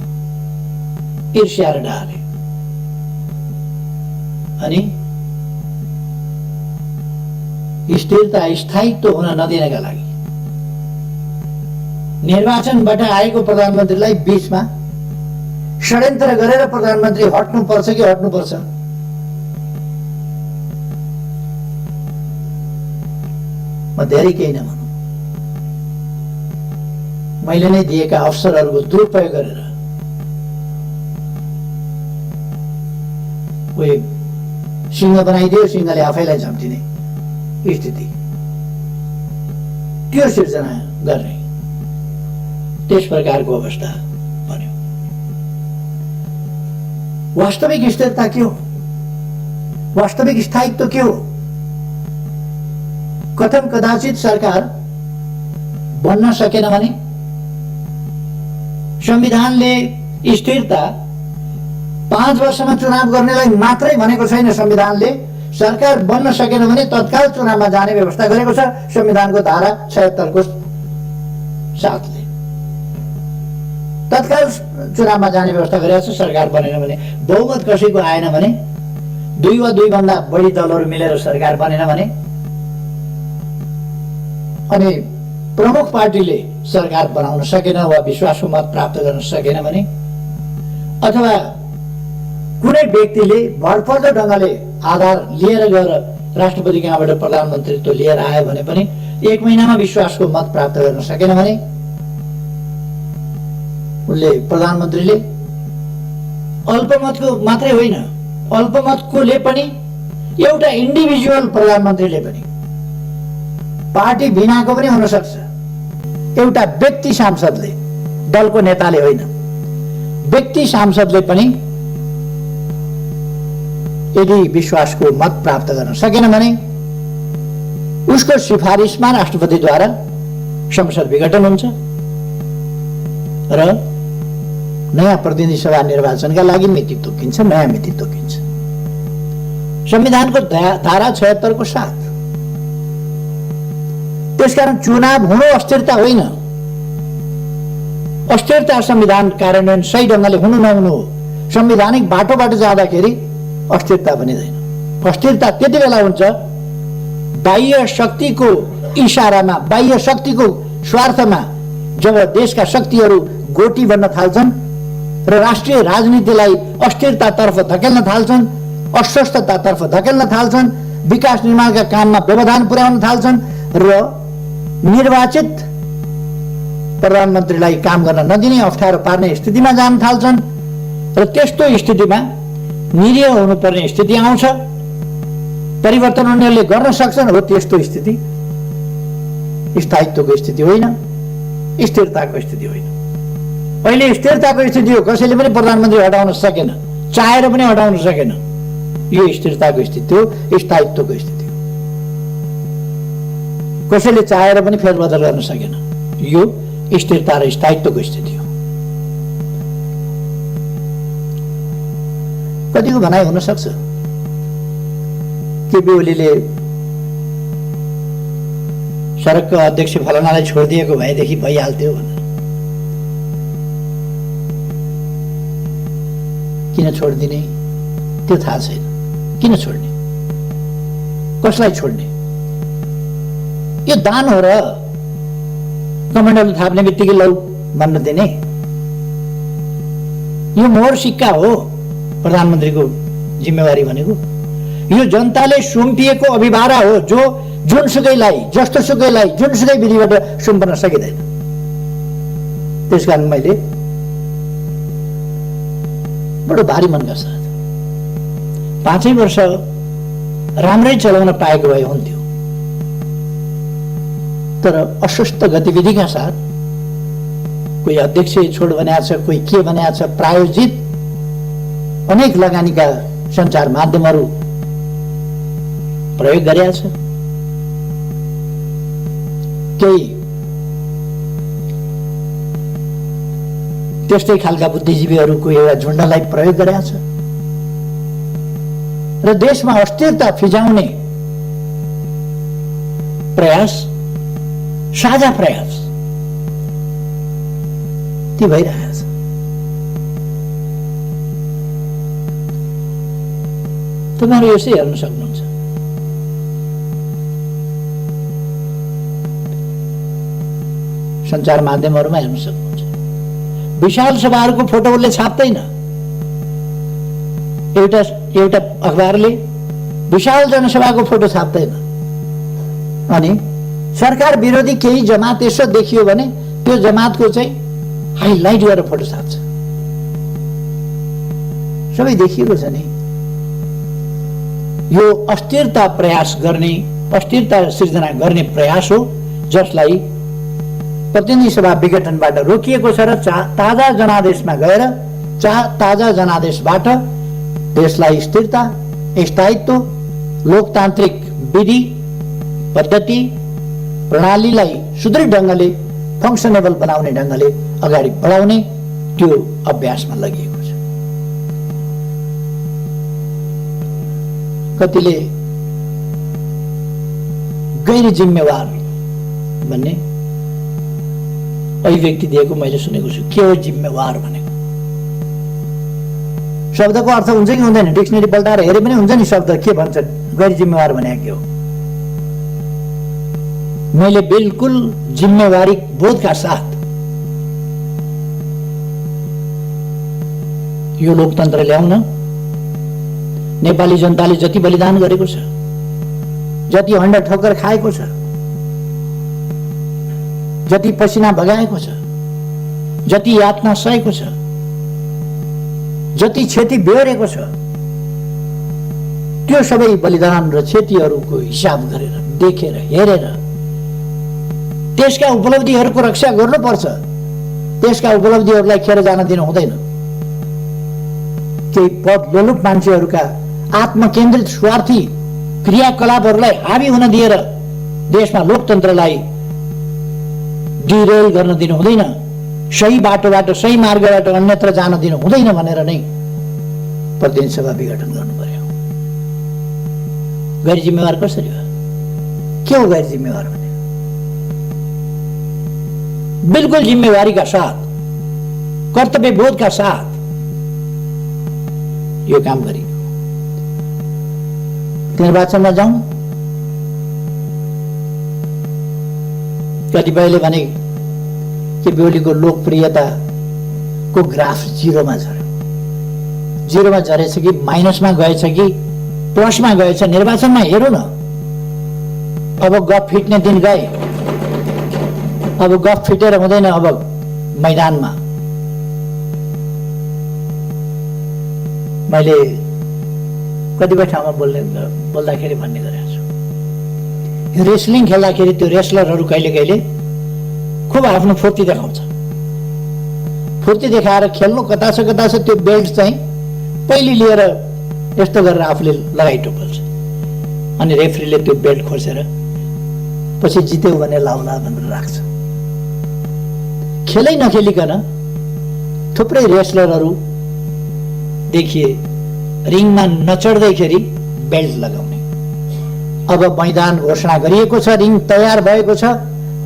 ईर्ष्या र डाले। अनि स्थिरता स्थायित्व हुन नदिनका लागि निर्वाचनबाट आएको प्रधानमन्त्रीलाई बीचमा षड्यन्त्र गरेर प्रधानमन्त्री हट्नुपर्छ कि हट्नुपर्छ, म धेरै केही नभनौँ, मैले नै दिएका अवसरहरूको दुरुपयोग गरेर कोही सिंह बनाइदियो, सिंहले आफैलाई झम्टिने स्थिति, त्यो सिर्जना गर्ने, त्यस प्रकारको अवस्था बन्यो। वास्तविक स्थिरता के हो, वास्तविक स्थायित्व के हो? कथम कदाचित सरकार बन्न सकेन भने संविधानले स्थिरता 5 वर्षमा चुनाव गर्नेलाई मात्रै भनेको छैन। संविधानले सरकार बन्न सकेन भने तत्काल चुनावमा जाने व्यवस्था गरेको छ संविधानको धारा 76 को साथले। तत्काल चुनावमा जाने व्यवस्था गरेको छ। सरकार बनेन भने, बहुमत कसैको आएन भने, 2 वा 2 भन्दा बढी दलहरू मिलेर सरकार बनेन भने, अनि प्रमुख पार्टीले सरकार बनाउन सकेन वा विश्वासको मत प्राप्त गर्न सकेन भने, अथवा कुनै व्यक्तिले भरपर्दो ढङ्गले आधार लिएर गएर राष्ट्रपति कहाँबाट प्रधानमन्त्रीत्व लिएर आयो भने पनि 1 महिनामा विश्वासको मत प्राप्त गर्न सकेन भने उनले, प्रधानमन्त्रीले अल्पमतको मात्रै होइन, अल्पमतकोले पनि, एउटा इन्डिभिजुअल प्रधानमन्त्रीले पनि, पार्टी बिनाको पनि हुन सक्छ, एउटा व्यक्ति सांसदले, दलको नेताले होइन, व्यक्ति सांसदले पनि यदि विश्वासको मत प्राप्त गर्न सकेन भने उसको सिफारिसमा राष्ट्रपतिद्वारा संसद विघटन हुन्छ र नयाँ प्रतिनिधि सभा निर्वाचनका लागि मिति तोकिन्छ, नयाँ मिति तोकिन्छ संविधानको धारा 76 को साथ। त्यसकारण चुनाव हुनु अस्थिरता होइन, अस्थिरता संविधान कार्यान्वयन सही ढङ्गले हुनु नहुनु हो। संवैधानिक बाटोबाट जाँदाखेरि अस्थिरता बनिँदैन। अस्थिरता त्यति बेला हुन्छ बाह्य शक्तिको इशारामा, बाह्य शक्तिको स्वार्थमा जब देशका शक्तिहरू गोटी बन्न थाल्छन् र राष्ट्रिय राजनीतिलाई अस्थिरतातर्फ धकेल्न थाल्छन्, अस्वस्थतातर्फ धकेल्न थाल्छन्, विकास निर्माणका काममा व्यवधान पुर्याउन थाल्छन् र निर्वाचित प्रधानमन्त्रीलाई काम गर्न नदिने, अप्ठ्यारो पार्ने स्थितिमा जान थाल्छन् र त्यस्तो स्थितिमा निरीह हुनुपर्ने स्थिति आउँछ। परिवर्तन उनीहरूले गर्न सक्छन्। हो त्यस्तो स्थिति स्थायित्वको स्थिति होइन, स्थिरताको स्थिति होइन। अहिले स्थिरताको स्थिति हो, कसैले पनि प्रधानमन्त्री हटाउन सकेन, चाहेर पनि हटाउन सकेन। यो स्थिरताको स्थिति हो, स्थायित्वको स्थिति हो। कसैले चाहेर पनि फेरबदल गर्न सकेन। यो स्थिरता र स्थायित्वको स्थिति हो। कतिको भनाइ हुन सक्छ केपी ओलीले सडकको अध्यक्ष फलानालाई छोडिदिएको भएदेखि भइहाल्थ्यो भनेर। किन छोडिदिने त्यो थाहा छैन। किन छोड्ने, कसलाई छोड्ने? यो दान हो र कमण्डल थाप्ने बित्तिकै लौ भन्न दिने? यो मोहर सिक्का हो प्रधानमन्त्रीको जिम्मेवारी भनेको। यो जनताले सुम्पिएको अभिभारा हो, जो जुनसुकैलाई, जस्तोसुकैलाई, जुनसुकै विधिबाट सुम्पन सकिँदैन। त्यसकारण मैले बडो भारी मनका साथ 5 वर्ष राम्रै चलाउन पाएको भए हुन्थ्यो, तर अस्वस्थ गतिविधिका साथ कोही अध्यक्ष छोड भनेको छ, कोही के भनेको छ, प्रायोजित अनेक लगानीका सञ्चार माध्यमहरू प्रयोग गरेका छ। केही त्यस्तै खालका बुद्धिजीवीहरूको एउटा झुण्डलाई प्रयोग गरेका छ र देशमा अस्थिरता फिजाउने प्रयास, साझा प्रयास ती भइरहेको छ। तपाईँहरू यसै हेर्न सक्नुहुन्छ। सञ्चार माध्यमहरूमा हेर्न सक्नुहुन्छ। विशाल सभाहरूको फोटो उसले छाप्दैन। एउटा अखबारले विशाल जनसभाको फोटो छाप्दैन। अनि सरकार विरोधी केही जमात यसो देखियो भने त्यो जमातको चाहिँ हाइलाइट गरेर फोटो छाप्छ। सबै देखिएको छ नि। यो अस्थिरता प्रयास गर्ने, अस्थिरता सिर्जना गर्ने प्रयास हो, जसलाई प्रतिनिधि सभा विघटनबाट रोकिएको छ र ताजा जनादेशमा गएर ताजा जनादेशबाट देशलाई स्थिरता, स्थायित्व, लोकतान्त्रिक विधि पद्धति प्रणालीलाई सुदृढ ढङ्गले, फङ्सनेबल बनाउने ढङ्गले अगाडि बढाउने त्यो अभ्यासमा लगिएको छ। कतिले गैर जिम्मेवार भन्ने अभिव्यक्ति दिएको मैले सुनेको छु। के हो जिम्मेवार भनेको? शब्दको अर्थ हुन्छ कि हुँदैन? डिक्सनरी पल्टाएर हेरे पनि हुन्छ नि शब्द के भन्छ। गैर जिम्मेवार भने के हो? मैले बिल्कुल जिम्मेवारी बोधका साथ यो लोकतन्त्र ल्याउन नेपाली जनताले जति बलिदान गरेको छ, जति हण्ड ठोकर खाएको छ, जति पसिना बगाएको छ, जति यातना सहेको छ, जति क्षति बेहोरेको छ, त्यो सबै बलिदान र क्षतिहरूको हिसाब गरेर, देखेर, हेरेर त्यसका उपलब्धिहरूको रक्षा गर्नुपर्छ। त्यसका उपलब्धिहरूलाई खेर जान दिनु हुँदैन। केही पद लोलुप मान्छेहरूका आत्मकेन्द्रित स्वार्थी क्रियाकलापहरूलाई हावी हुन दिएर देशमा लोकतन्त्रलाई डिरेल गर्न दिनु हुँदैन। सही बाटोबाट, सही मार्गबाट अन्यत्र जान दिनु हुँदैन भनेर नै प्रतिनिधि सभा विघटन गर्नु पर्यो। गैर जिम्मेवार कसरी हो? के हो गैर जिम्मेवार भने? बिल्कुल जिम्मेवारी का साथ, कर्तव्य बोध का साथ यो काम गरी निर्वाचनमा जाउँ। कतिपयले भने केपी ओलीको लोकप्रियताको ग्राफ जिरोमा झर्यो। जिरोमा झरेछ कि माइनसमा गएछ कि प्लसमा गएछ? निर्वाचनमा हेरौँ न। अब गफ फिट्ने दिन गए। अब गफ फिटेर हुँदैन। अब मैदानमा मैले कतिपय ठाउँमा बोल्दाखेरि भन्ने गरेको छु, यो रेस्लिङ खेल्दाखेरि त्यो रेस्लरहरू कहिले कहिले खुब आफ्नो फुर्ती देखाउँछ। फुर्ती देखाएर खेल्नु कता छ त्यो बेल्ट चाहिँ पहिले लिएर यस्तो गरेर आफूले लगाइटोपल्छ अनि रेफ्रीले त्यो बेल्ट खोसेर पछि जित्यो भने लाउला भनेर राख्छ। खेलै नखेलिकन थुप्रै रेस्लरहरू देखिए रिङमा नचढ्दैखेरि बेल्ट लगाउने। अब मैदान घोषणा गरिएको छ, रिङ तयार भएको छ,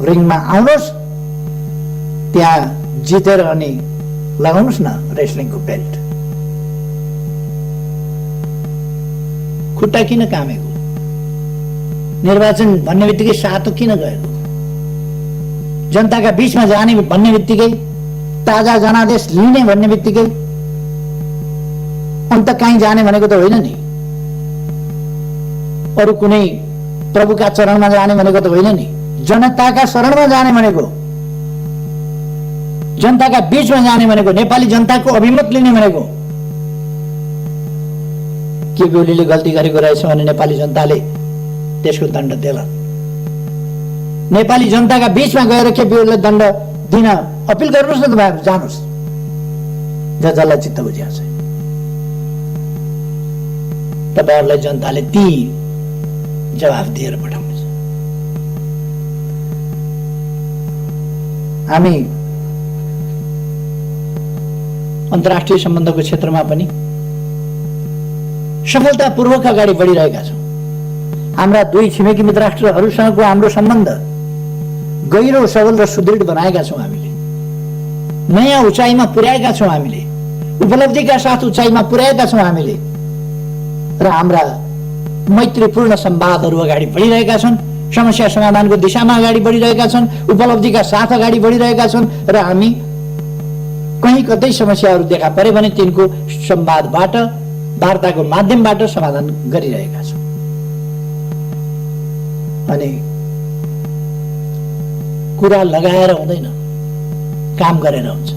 रिङमा आउनुहोस्, त्यहाँ जितेर अनि लगाउनुहोस् न रेस्लिङको बेल्ट। खुट्टा किन कामेको? निर्वाचन भन्ने बित्तिकै सातो किन गएको? जनताका बीचमा जाने भन्ने बित्तिकै, ताजा जनादेश लिने भन्ने बित्तिकै अन्त कहीँ जाने भनेको त होइन नि। अरू कुनै प्रभुका चरणमा जाने भनेको त होइन नि। जनताका शरणमा जाने भनेको, जनताका बीचमा जाने भनेको, नेपाली जनताको अभिमत लिने भनेको। के ओलीले गल्ती गरेको रहेछ भने नेपाली जनताले त्यसको दण्ड देला। नेपाली जनताका बीचमा गएर केपी ओलीलाई दण्ड दिन अपिल गर्नुहोस् न, तपाईहरु जानुहोस्, जसलाई चित्त बुझ्या छ। तपाईहरुलाई जनताले ती जवाफ दिएर पठाउनेछ। हामी अन्तर्राष्ट्रिय सम्बन्धको क्षेत्रमा पनि सफलतापूर्वक अगाडि बढिरहेका छौं। हाम्रा दुई छिमेकी मित्र राष्ट्रहरूसँगको हाम्रो सम्बन्ध गहिरो, सबल र सुदृढ बनाएका छौं। हामीले नयाँ उचाइमा पुर्याएका छौं। हामीले उपलब्धिका साथ उचाइमा पुर्याएका छौं हामीले, र हाम्रा मैत्रीपूर्ण संवादहरू अगाडि बढिरहेका छन्। समस्या समाधानको दिशामा अगाडि बढिरहेका छन्, उपलब्धिका साथ अगाडि बढिरहेका छन्, र हामी कहीँ कतै समस्याहरू देखा परे भने तिनको संवादबाट, वार्ताको माध्यमबाट समाधान गरिरहेका छौं। अनि कुरा लगाएर हुँदैन, काम गरेर हुन्छ।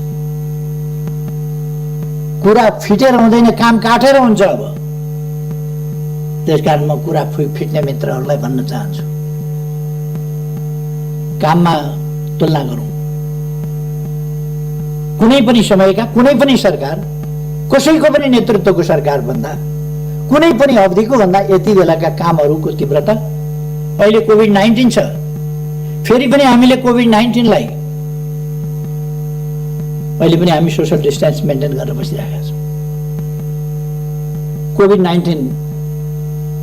कुरा फिटेर हुँदैन, काम काटेर हुन्छ। अब त्यसकारण म कुरा फिट्ने मित्रहरूलाई भन्न चाहन्छु, काममा तुलना गरौँ। कुनै पनि समयका कुनै पनि सरकार, कसैको पनि नेतृत्वको सरकार भन्दा, कुनै पनि अवधिको भन्दा यति बेलाका कामहरूको तीव्रता। अहिले कोभिड-19 छ, फेरि पनि हामीले कोभिड-19 लाई अहिले पनि हामी सोशल डिस्टेन्स मेन्टेन गरेर बसिरहेका छौँ। कोभिड-19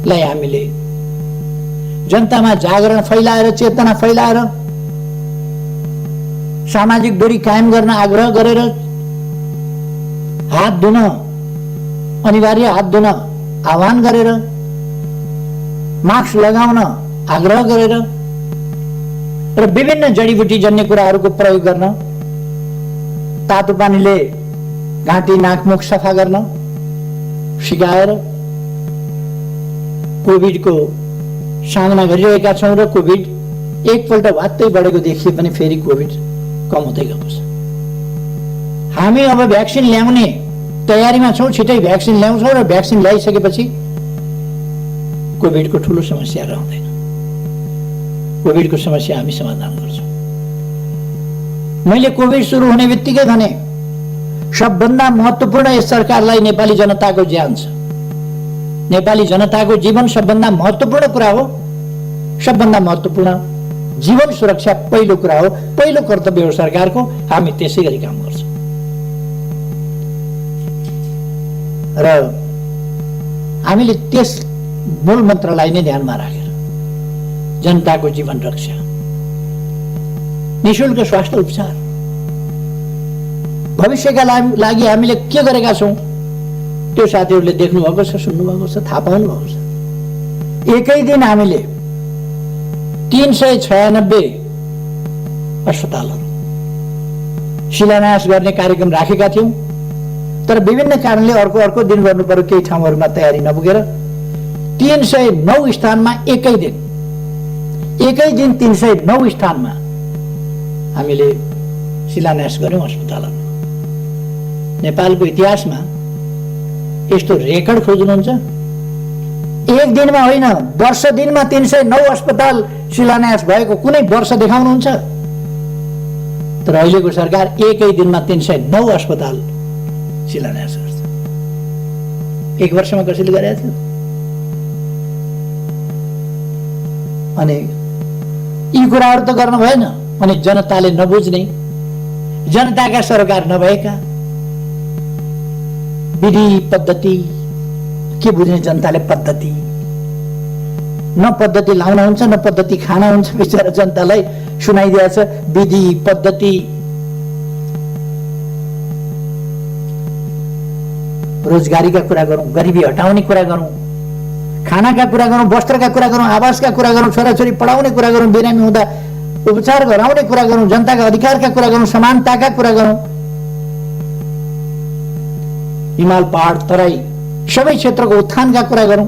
लाई हामीले जनतामा जागरण फैलाएर, चेतना फैलाएर, सामाजिक दूरी कायम गर्न आग्रह गरेर, हात धुन अनिवार्य, हात धुन आह्वान गरेर, मास्क लगाउन आग्रह गरेर, र विभिन्न जडीबुटी जन्य कुराहरूको प्रयोग गर्न, तातो पानीले घाँटी नाकमुख सफा गर्न सिकाएर कोभिडको सामना गरिरहेका छौँ। र कोभिड एकपल्ट वात्तै बढेको देखिए पनि फेरि कोभिड कम हुँदै गएको छ। हामी अब भ्याक्सिन ल्याउने तयारीमा छौँ, छिटै भ्याक्सिन ल्याउँछौँ, र भ्याक्सिन ल्याइसकेपछि कोभिडको ठुलो समस्या रहँदैन। कोभिडको समस्या हामी समाधान गर्छौँ। मैले कोभिड सुरु हुने बित्तिकै भने सबभन्दा महत्त्वपूर्ण यस सरकारलाई नेपाली जनताको ज्यान छ। नेपाली जनताको जीवन सबभन्दा महत्त्वपूर्ण कुरा हो। सबभन्दा महत्त्वपूर्ण जीवन सुरक्षा पहिलो कुरा हो, पहिलो कर्तव्य हो सरकारको। हामी त्यसै गरी काम गर्छौँ। र हामीले त्यस मूल मन्त्रलाई नै ध्यानमा राखेर जनताको जीवन रक्षा, निःशुल्क स्वास्थ्य उपचार, भविष्यका लागि हामीले के गरेका छौँ त्यो साथीहरूले देख्नु भएको छ, सुन्नु भएको छ, थाहा पाउनु भएको छ। एकै दिन हामीले 396 अस्पतालहरू शिलान्यास गर्ने कार्यक्रम राखेका थियौँ, तर विभिन्न कारणले अर्को दिन गर्नु पर्यो, केही ठाउँहरूमा तयारी नपुगेर 309 स्थानमा एकै दिन 309 स्थानमा हामीले शिलान्यास गर्यौँ अस्पतालहरू। नेपालको इतिहासमा यस्तो रेकर्ड खोज्नुहुन्छ? एक दिनमा होइन, वर्ष दिनमा 309 अस्पताल शिलान्यास भएको कुनै वर्ष देखाउनुहुन्छ? तर अहिलेको सरकार एकै दिनमा 309 अस्पताल शिलान्यास गर्छ। 1 वर्षमा कसैले गरेको थियो? अनि यी कुराहरू त गर्न भएन। अनि जनताले नबुझ्ने, जनताका सरकार नभएका, विधि पद्धति के बुझ्ने जनताले? पद्धति न पद्धति लाउन हुन्छ न पद्धति खाना हुन्छ। बिचरा जनतालाई सुनाइदिएछ विधि पद्धति। रोजगारीका कुरा गरौँ, गरिबी हटाउने कुरा गरौँ, खानाका कुरा गरौँ, वस्त्रका कुरा गरौँ, आवासका कुरा गरौँ, छोराछोरी पढाउने कुरा गरौँ, बिरामी हुँदा उपचार गराउने कुरा गरौँ, जनताका अधिकारका कुरा गरौँ, समानताका कुरा गरौँ। हिमाल पहाड तराई सबै क्षेत्रको उत्थानका कुरा गरौँ,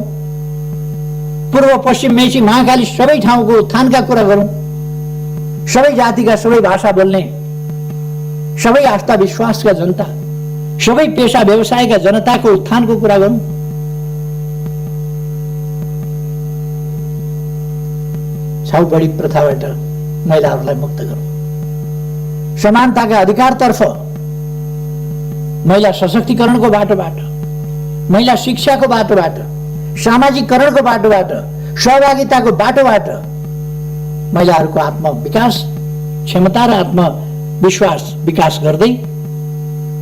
पूर्व पश्चिम मेची महाकाली सबै ठाउँको उत्थानका कुरा गरौँ, सबै जातिका सबै भाषा बोल्ने, सबै आस्था विश्वासका जनता, सबै पेशा व्यवसायका जनताको उत्थानको कुरा गरौँ। छाउबडी प्रथाबाट महिलाहरूलाई मुक्त गरौँ, समानताका अधिकारतर्फ, महिला सशक्तिकरणको बाटोबाट, महिला शिक्षाको बाटोबाट, सामाजिकरणको बाटोबाट, सहभागिताको बाटोबाट महिलाहरूको आत्मविकास, क्षमता र आत्मविश्वास विकास गर्दै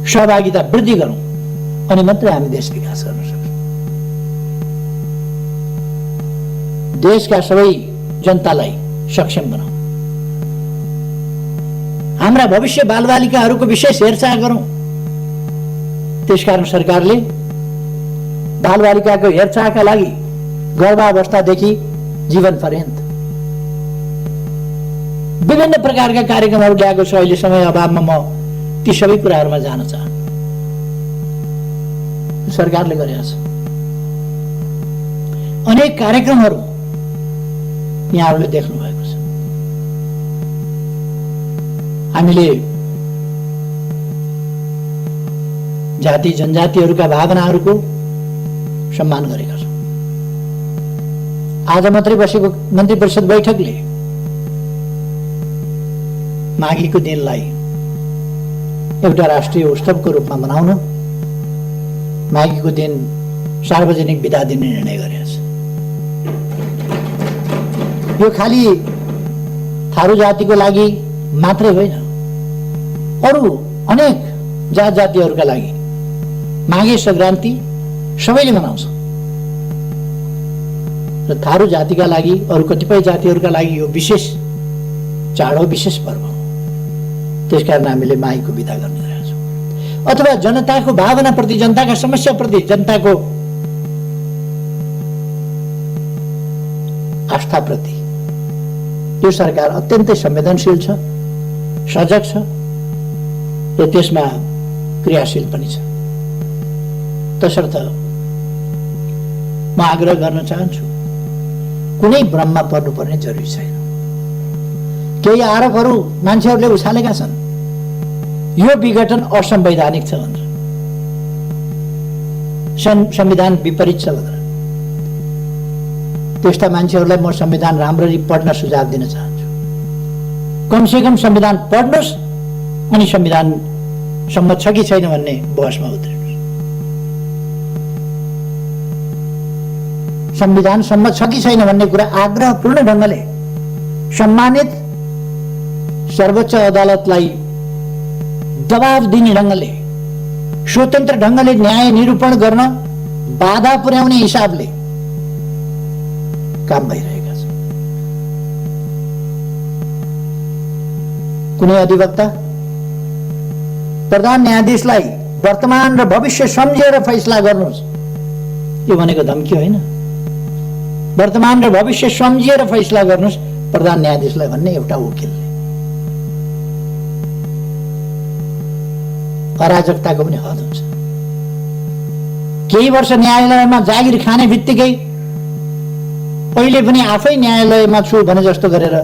सहभागिता वृद्धि गरौँ। अनि मात्रै हामी देश विकास गर्न सक्छौँ। देशका सबै जनतालाई सक्षम बनाऊ। हाम्रा भविष्य बालबालिकाहरूको विशेष हेरचाह गरौँ। त्यसकारण सरकारले बालबालिकाको हेरचाहका लागि गर्भावस्थादेखि जीवन पर्यन्त विभिन्न प्रकारका कार्यक्रमहरू ल्याएको छ। अहिले समय अभावमा म ती सबै कुराहरूमा जान चाहन्छु। सरकारले गरेको छ अनेक कार्यक्रमहरू यहाँहरूले देख्नु भएको छ। हामीले जाति जनजातिहरूका भावनाहरूको सम्मान गरेका छौँ। आज मात्रै बसेको मन्त्री परिषद बैठकले माघीको दिनलाई एउटा राष्ट्रिय उत्सवको रूपमा मनाउन, माघीको दिन सार्वजनिक बिदा दिने निर्णय गरेको छ। यो खाली थारू जातिको लागि मात्रै होइन, अरू अनेक जात जातिहरूका लागि माघे संक्रान्ति सबैले मनाउँछ र थारू जातिका लागि, अरू कतिपय जातिहरूका लागि यो विशेष चाड हो, विशेष पर्व हो। त्यसकारण हामीले माघीको बिदा गर्न गएका छौँ। अथवा जनताको भावनाप्रति, जनताका समस्याप्रति, जनताको आस्थाप्रति यो सरकार अत्यन्तै संवेदनशील छ, सजग छ र त्यसमा क्रियाशील पनि छ। तसर्थ म आग्रह गर्न चाहन्छु, कुनै भ्रममा पर्नुपर्ने जरुरी छैन। केही आरोपहरू मान्छेहरूले उछालेका छन्, यो विघटन असंवैधानिक छ भनेर, संविधान विपरीत छ भनेर। त्यस्ता मान्छेहरूलाई म संविधान राम्ररी पढ्न सुझाव दिन चाहन्छु। कमसेकम संविधान पढ्नुहोस् अनि संविधान सम्मत छ कि छैन भन्ने बहसमा उत्रिनुहोस्। संविधान सम्मत छ कि छैन भन्ने कुरा आग्रहपूर्ण ढङ्गले सम्मानित सर्वोच्च अदालतलाई दबाव दिने ढङ्गले, स्वतन्त्र ढङ्गले न्याय निरूपण गर्न बाधा पुर्याउने हिसाबले काम भइरहेका छ। कुनै अधिवक्ता प्रधान न्यायाधीशलाई वर्तमान र भविष्य सम्झेर फैसला गर्नुहोस्, यो भनेको धम्की होइन। वर्तमान र भविष्य सम्झिएर फैसला गर्नुहोस् प्रधान न्यायाधीशलाई भन्ने एउटा वकिलले। अराजकताको पनि हद हुन्छ। केही वर्ष न्यायालयमा जागिर खाने बित्तिकै पहिले पनि आफै न्यायालयमा छु भने जस्तो गरेर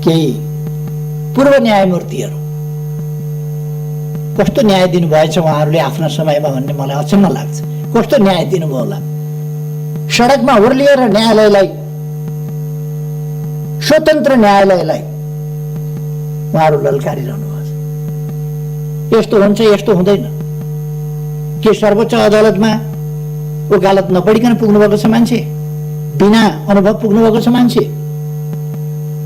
केही पूर्व न्यायमूर्तिहरू कस्तो न्याय दिनुभएछ उहाँहरूले आफ्ना समयमा भन्ने मलाई अचम्म लाग्छ। कस्तो न्याय दिनुभयो होला? सडकमा हुर्लिएर न्यायालयलाई, स्वतन्त्र न्यायालयलाई उहाँहरू ललकारिरहनु भएको छ। यस्तो हुन्छ यस्तो हुँदैन। के सर्वोच्च अदालतमा वकालत नपढिकन पुग्नु भएको छ मान्छे? बिना अनुभव पुग्नु भएको छ मान्छे?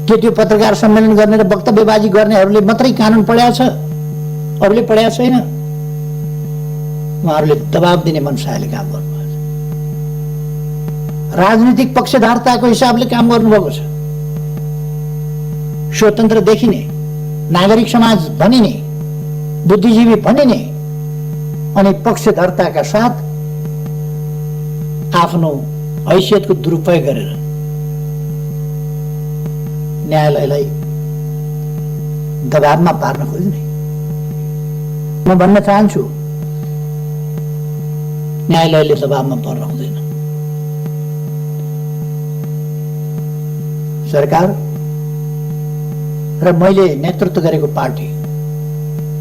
के त्यो पत्रकार सम्मेलन गर्ने र वक्तव्यबाजी गर्नेहरूले मात्रै कानुन पढाएको छ, अरूले पढाएको छैन? उहाँहरूले दबाब दिने मनसायले काम गर्नुभएको छ। राजनीतिक पक्षधारताको हिसाबले काम गर्नुभएको छ। स्वतन्त्र देखिने, नागरिक समाज भनिने, बुद्धिजीवी भनिने अनि पक्षधर्ताका साथ आफ्नो हैसियतको दुरुपयोग गरेर न्यायालयलाई दबावमा पार्न खोज्ने। म भन्न चाहन्छु, न्यायालयले दबावमा पर्न हुँदैन। सरकार र मैले नेतृत्व गरेको पार्टी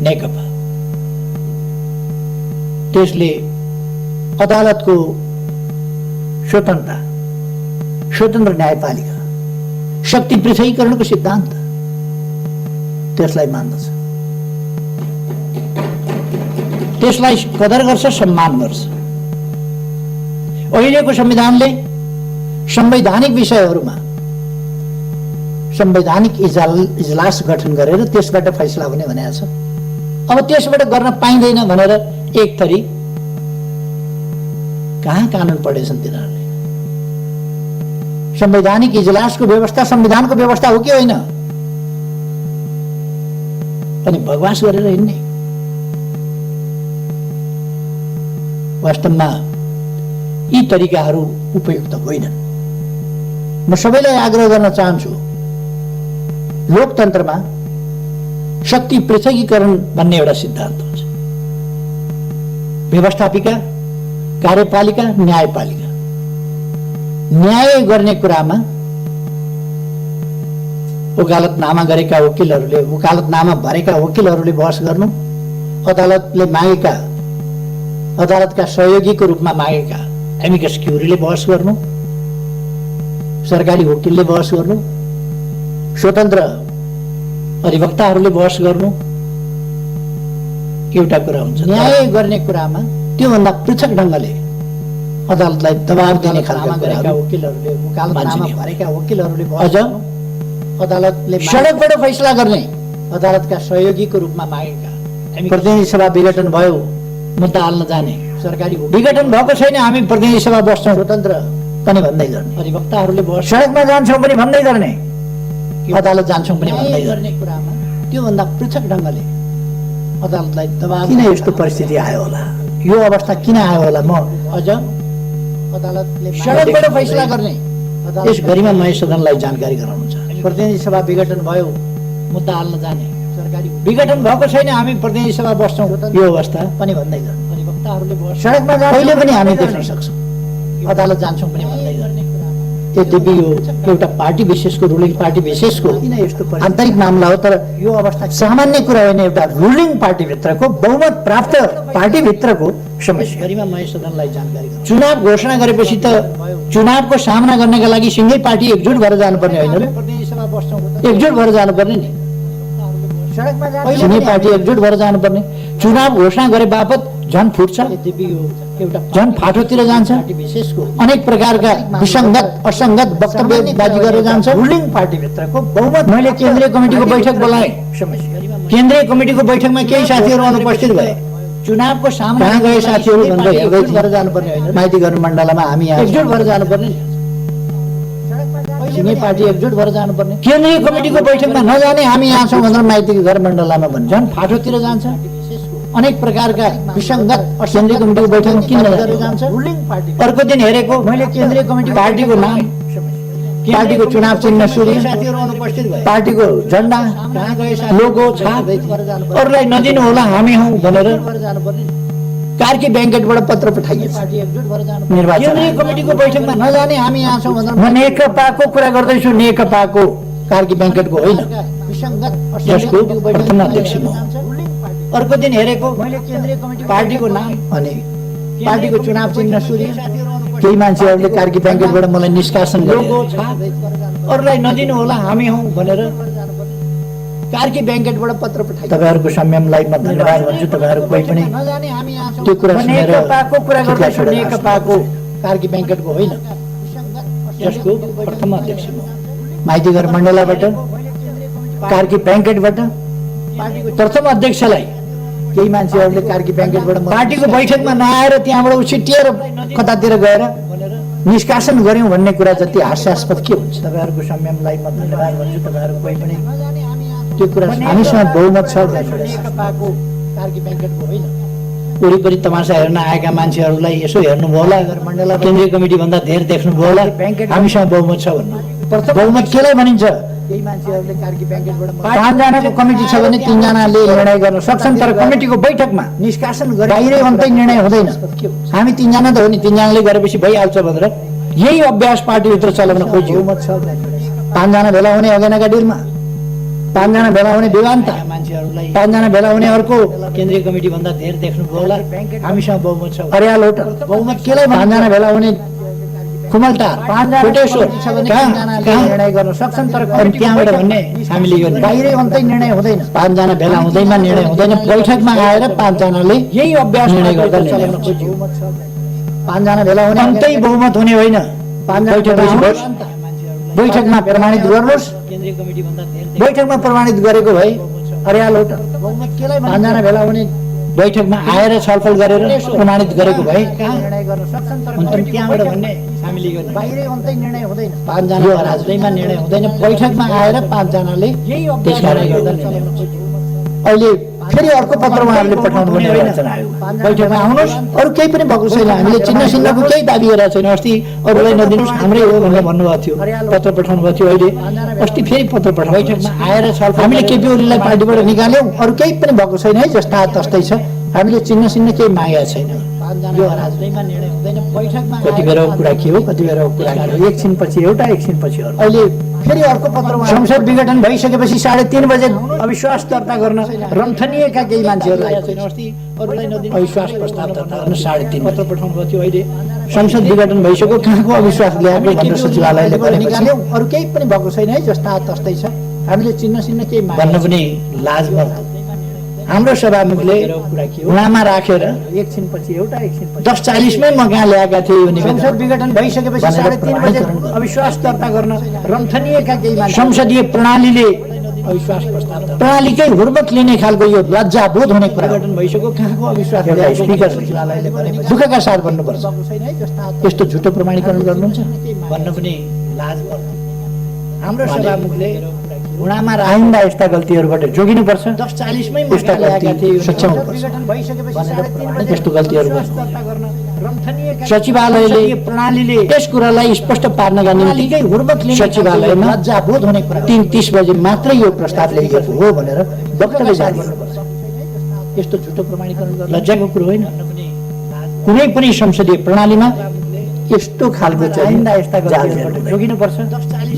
नेकपा, त्यसले अदालतको स्वतन्त्रता, स्वतन्त्र न्यायपालिका, शक्ति पृथकीकरणको सिद्धान्त त्यसलाई मान्दछ, त्यसलाई कदर गर्छ, सम्मान गर्छ। अहिलेको संविधानले संवैधानिक विषयहरूमा संवैधानिक इजलास गठन गरेर त्यसबाट फैसला हुने भनेको छ। अब त्यसबाट गर्न पाइँदैन भनेर एक थरी कहाँ कानुन पढेछन् तिनीहरूले? संवैधानिक इजलासको व्यवस्था संविधानको व्यवस्था हो कि होइन? अनि बकवास गरेर हिँड्ने। वास्तवमा यी तरिकाहरू उपयुक्त होइनन्। म सबैलाई आग्रह गर्न चाहन्छु, लोकतन्त्रमा शक्ति पृथकीकरण भन्ने एउटा सिद्धान्त हुन्छ। व्यवस्थापिका, कार्यपालिका, न्यायपालिका। न्याय गर्ने कुरामा वकालतनामा गरेका वकिलहरूले, वकालतनामा भरेका वकिलहरूले बहस गर्नु, अदालतले मागेका, अदालतका सहयोगीको रूपमा मागेका एमिकस क्युरीले बहस गर्नु, सरकारी वकिलले बहस गर्नु, स्वतन्त्र अधिवक्ताहरूले बहस गर्नु एउटा कुरा हुन्छ। न्याय गर्ने कुरामा त्योभन्दा पृथक ढङ्गले अदालतलाई दबाब दिने खालका वकिलहरूले, वकालतनामा भरेका वकिलहरूले अझ अदालतले सडकबाट फैसला गर्ने, अदालतका सहयोगीको रूपमा मागेका प्रतिनिधि सभा विघटन भयो, मुद्दा हाल्न जाने, सरकारी विघटन भएको छैन, हामी प्रतिनिधि सभा बस्छौँ स्वतन्त्र पनि भन्दै गर्ने, अधिवक्ताहरूले सडकमा जान्छौँ पनि भन्दै गर्ने, अदालत जान्छौँ पनि भन्दै गर्ने कुरामा त्योभन्दा पृथक ढङ्गले अदालतलाई दबाब। किन यस्तो परिस्थिति आयो होला? यो अवस्था किन आयो होला? म अझ अदालतले सडकबाट फैसला गर्ने, यस गरिमामय सदनलाई जानकारी गराउनु चाहन्छु। प्रतिनिधि सभा विघटन भयो, मुद्दा हाल्न जाने, सरकारी विघटन भएको छैन, हामी प्रतिनिधि सभा बस्छौँ, यो अवस्था पनि भन्दै गर्ने, अधिवक्ताहरूले सडकमा कहिले पनि हामी देख्न सक्छौँ, अदालत जान्छौँ पनि भन्दै गर्ने। यद्यपि यो एउटा पार्टी विशेषको, रुलिङ पार्टी विशेषको किन यस्तो आन्तरिक मामला हो, तर यो अवस्था सामान्य कुरा होइन, एउटा रुलिङ पार्टीभित्रको, बहुमत प्राप्त पार्टीभित्रको समस्या। गरिमामय सदनलाई जानकारी गराउनु। चुनाव घोषणा गरेपछि त चुनावको सामना गर्नका लागि सिङ्गै पार्टी एकजुट भएर जानुपर्ने होइन र? एकजुट भएर जानुपर्ने नि, सिङ्गै पार्टी एकजुट भएर जानुपर्ने। चुनाव घोषणा गरे बापत झन फुट्छ, झन फाटोतिर जान्छ, अनेक प्रकारका विसङ्गत असङ्गत वक्तव्यबाजी गरेर जान्छ। रुलिङ पार्टीभित्रको बहुमत। मैले केन्द्रीय कमिटीको बैठक बोलाएँ, केन्द्रीय कमिटीको बैठकमा केही साथीहरू अनुपस्थित भए। चुनावको सामना कहाँ गए साथीहरू भनेर हेर्दै भएर जानुपर्ने होइन, माइती घर मण्डलमा हामी एकजुट भएर जानुपर्ने, सिङ्गै पार्टी एकजुट भएर जानुपर्ने। केन्द्रीय कमिटीको बैठकमा नजाने, हामी यहाँ छौँ भनेर माइती घर मण्डलमा भन्छ, झन् फाटोतिर जान्छ। अनेक प्रकारका विसङ्गत केन्द्रीय कमिटीको बैठकमा किन जान्छ? अर्को दिन हेरेको मैले केन्द्रीय कमिटी पार्टीको नाम, पार्टीको चुनाव चिन्ह सूर्य, पार्टीको झण्डा, लोगो, छाप अरूलाई नदिनु होला हामी हौँ भनेर कार्की ब्याङ्केटबाट पत्र पठाइएछ। केन्द्रीय कमिटीको बैठकमा नजाने, हामी यहाँ छौँ भनेर। म नेकपाको कुरा गर्दैछु, नेकपाको, कार्की ब्याङ्केटको होइन, जसको प्रथम अध्यक्ष म। अर्को दिन हेरेको मैले केन्द्रीय कमिटी पार्टीको नाम अनि पार्टीको चुनाव चिन्ह सूर्य, केही मान्छेहरूले कार्की ब्याङ्केटबाट मलाई निष्कासन गरे, अरूलाई नदिनु होला हामी हौँ भनेर कार्की ब्याङ्केटबाट पत्र पठाइ तपाईहरुको संयमलाई म धन्यवाद भन्छु। तपाईहरु कोही पनि नजाने हामी यहाँ त्यो कुरा सुनेर नेकपाको कुरा गर्दैछु। नेकपाको कार्की ब्याङ्केटको होइन, यसको प्रथम अध्यक्ष हो माइतीघर मण्डलाबाट कार्की ब्याङ्केटबाट प्रथम अध्यक्षलाई केही मान्छेहरूले कार्की ब्याङ्केटबाट पार्टीको बैठकमा नआएर त्यहाँबाट उछिटिएर कतातिर गएर निष्कासन गर्यौं भन्ने कुरा जति हास्यास्पद के हुन्छ। तपाईहरुको संयमलाई म धन्यवाद भन्छु। तपाईहरु कोही पनि त्यो कुरा हामीसँग बहुमत छ। कार्की ब्याङ्केटको होइन, वरिपरि तमासा हेर्न आएका मान्छेहरूलाई यसो हेर्नुभयो होला, केन्द्रीय कमिटी भन्दा धेरै देख्नुभयो होला, हामीसँग बहुमत छ भन्नु। बहुमत केलाई भनिन्छ? केही मान्छेहरूले कार्की ब्याङ्केटबाट 5 जनाको कमिटी छ भने 3 जनाले निर्णय गर्न सक्छन्, तर कमिटीको बैठकमा निष्कासन गरे बाहिरै अन्तै निर्णय हुँदैन। हामी 3 जना त हो नि, 3 जनाले गरेपछि भइहाल्छ भनेर यही अभ्यास पार्टीभित्र चलाउन खोज्यो। 5 जना भेला हुने अगेनाका डिलमा, 5 जना भेला हुने विवान्ता मान्छेहरूलाई, 5 जना भेला हुने अर्को केन्द्रीय कमिटी भन्दा धेरै देख्नुभयो होला, हामीसँग बहुमत छ। अर्याल होटल बहुमत केलाई 5 जना भेला हुने कुमलटा कोटेश्वर निर्णय गर्न सक्छन्, तर त्यहाँबाट भन्ने हामीले यो बाहिरै अन्तै निर्णय हुँदैन। 5 जना भेला हुँदैमा निर्णय हुँदैन, बैठकमा आएर 5 जनाले यही अभ्यास निर्णय गर्दा निर्णय हुन्छ। 5 जना भेला हुने अन्तै बहुमत हुने होइन। बैठकमा प्रमाणित गर्नुहोस्, केन्द्रीय कमिटी भन्दा धेरै बैठकमा प्रमाणित गरेको भए अर्याल होटल 5 जना भेला हुने बैठकमा आएर छलफल गरेर प्रमाणित गरेको भए निर्णय गर्न सक्छन्, तर त्यहाँबाट भन्ने हामीले यो बाहिरै अन्तै निर्णय हुँदैन। 5 जना राजनीतिमा निर्णय हुँदैन, बैठकमा आएर 5 जनाले त्यसकारण गर्दा निर्णय हुन्छ। अहिले फेरि अर्को पत्र उहाँहरूले पठाउनु पर्ने निर्वाचन आयोग बैठकमा आउनुहोस्, अरू केही पनि भएको छैन, हामीले चिन्ह चिन्हको केही दाबी गरेको छैन। अस्ति अरूलाई नदिनुहोस् हाम्रै हो भनेर भन्नुभएको थियो, पत्र पठाउनु भएको थियो। अहिले अस्ति फेरि पत्र पठाउनु बैठकमा आएर छलफल हामीले केपी ओलीलाई पार्टीबाट निकाल्यौँ, अरू केही पनि भएको छैन है, जस्ता तस्तै छ। हामीले चिन्ह केही मागेका छैन। यो राजनीतिमा निर्णय हुँदैन, बैठकमा कति बेरको कुरा के हो, कति बेरको कुरा के हो, एकछिनपछि एउटा एकछिनपछि अर्को। अहिले फेरि अर्को पत्र संसद विघटन भइसकेपछि 3:30 बजे अविश्वास दर्ता गर्न रम्थनिएका केही मान्छेहरूलाई अविश्वास प्रस्ताव दर्ता गर्न 3:30 पत्र पठाउनु भएको थियो। अहिले संसद विघटन भइसक्यो, कहाँको अविश्वास ल्याएको भनेर सचिवालयले निकाल्यौँ, अरू केही पनि भएको छैन है, जस्ता तस्तै छ। हामीले चिन्ह केही भन्न पनि लाज मर्दो। हाम्रो सभामुखले उहाँमा राखेर एकछिनपछि एउटा एकछिनपछि 10:40मै म कहाँ ल्याएका थिएँ यो निवेदन। संसद विघटन भइसकेपछि 3:30 बजे अविश्वास दर्ता गर्न रम्थनिएका केही मान्छे संसदीय प्रणालीले अविश्वास प्रस्ताव प्रणालीकै हुर्मत लिने खालको यो लज्जाबोध हुने कुरा गठन भइसक्यो, कहाँको अविश्वास स्पिकर सचिवालयले दुःखका साथ भन्नुपर्छ। यस्तो झुटो प्रमाणीकरण गर्नुहुन्छ भन्न पनि लाज पर्छ। हाम्रो सभामुखले उहाँमा आइन्दा यस्ता गल्तीहरूबाट जोगिनुपर्छ। 10:40मै यस्ता गल्ती सच्याउनुपर्छ। यस्तो गल्तीहरू सचिवालयले प्रणालीले यस कुरालाई स्पष्ट पार्नका निम्ति सचिवालयमा लज्जाबोध हुने कुरा 3:30 बजे मात्रै यो प्रस्ताव ल्याइएको हो भनेर वक्तव्य जारी गर्नुपर्छ। यस्तो झुटो प्रमाणीकरण गर्न लज्जाको कुरो होइन। कुनै पनि संसदीय प्रणालीमा यस्तो खालको चाहिँदा यस्ता गल्तीहरूबाट जोगिनुपर्छ।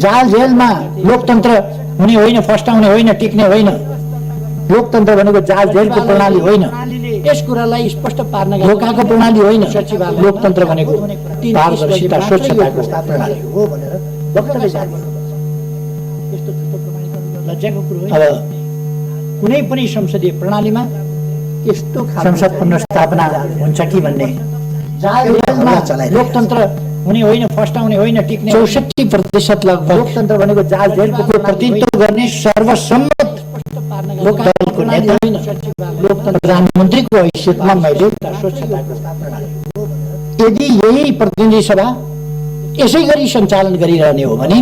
जाल जेलमा लोकतन्त्र हुने होइन, फस्टाउने होइन, टिक्ने होइन। लोकतन्त्र भनेको जाल जेलको प्रणाली होइन। यस कुरालाई स्पष्ट पार्न धोकाको प्रणाली होइन। लोकतन्त्र भनेको पारदर्शिता स्वच्छताको प्रणाली हो भनेर वक्तव्य जारी गर्नुपर्छ। यस्तो झुटो प्रमाणीकरण लज्जाको कुरो होइन। अब कुनै पनि संसदीय प्रणालीमा यस्तो संसद पुनर्स्थापना हुन्छ कि भन्ने लोकतन्त्र हुने होइन, फस्टाउने होइन, टिक्ने 64% लगभग लोकतन्त्र भनेको जाल जेलको प्रतिनिधित्व गर्ने सर्वसम्मत लोकदलको नेता होइन। लोकतन्त्र प्रधानमन्त्रीको हैसियतमा मैले यदि यही प्रतिनिधि सभा यसै गरी सञ्चालन गरिरहने हो भने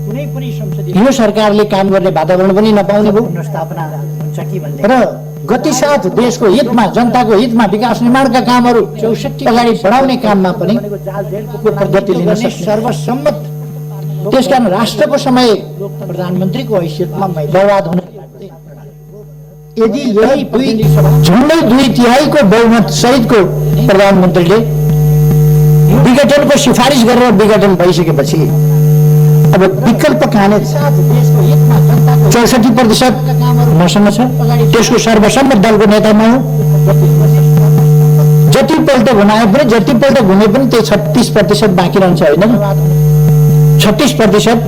कुनै पनि संसदीय यो सरकारले काम गर्ने वातावरण पनि नपाउने भयो। पुनर्स्थापना हुन्छ कि भन्ने र गतिसाथ देशको हितमा, जनताको हितमा विकास निर्माणका कामहरू 64 अगाडि बढाउने काममा पनि गति लिन सक्ने सर्वसम्मत। त्यसकारण राष्ट्रको समय प्रधानमन्त्रीको हैसियतमा बर्बाद हुन यदि यही झन्डै 2/3 बहुमत सहितको प्रधानमन्त्रीले विघटनको सिफारिस गरेर विघटन भइसकेपछि अब विकल्प कहाँले 64% मसँग छ। त्यसको सर्वसम्मत दलको नेतामा हो। जतिपल्ट घुमाए पनि जतिपल्ट घुमे पनि त्यो 36% बाँकी रहन्छ होइन। 36%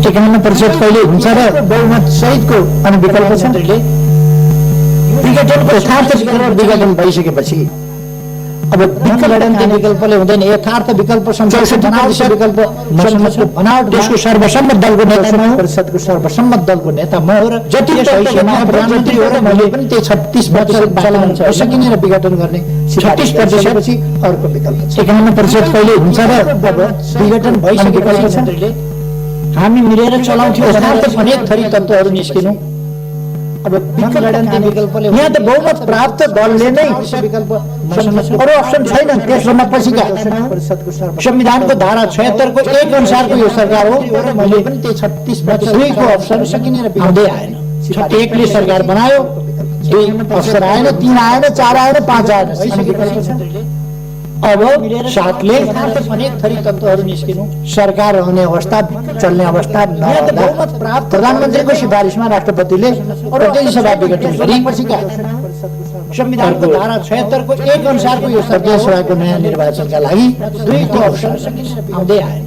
51% कहिले हुन्छ र बहुमत सहितको अनि विकल्प छ। विघटनको यथार्थ विघटन भइसकेपछि अब विकल्पले हुँदैन। यथार्थ विकल्प विकल्प बनावट देशको सर्वसम्मत दलको नेता परिषदको सर्वसम्मत दलको नेता म हो र जति प्रधानमन्त्री हो र मैले पनि त्यही 36% चलाउन सकिने र विघटन गर्ने 36% पछि अर्को विकल्प 51% कहिले हुन्छ र अब विघटन भइसकेको छ। हामी मिलेर चलाउँथ्यौँ। यथार्थ अनेक थरी तत्त्वहरू निस्किनु। अब विकल्पले यहाँ त बहुमत प्राप्त दलले नै विकल्प अरू अप्सन छैन। त्यसमा पछिका संविधानको धारा 76 को 1 अनुसारको यो सरकार हो र मैले पनि त्यही 36% को अप्सन सकिने र आउँदै आएन। 1 ले सरकार बनायो, 2 अप्सन आएन, 3 आएन, 4 आएन, 5 आएन। अब 7 ले अनेक थरी तत्त्वहरू निस्किनु। सरकार रहने अवस्था, चल्ने अवस्था नहुँदा प्रधानमन्त्रीको सिफारिसमा राष्ट्रपतिले प्रतिनिधिसभा विघटन गरी संविधानको धारा 76 को 1 अनुसारको यो प्रतिनिधिसभाको नयाँ निर्वाचनका लागि 2 को अप्सन आउँदै आएन।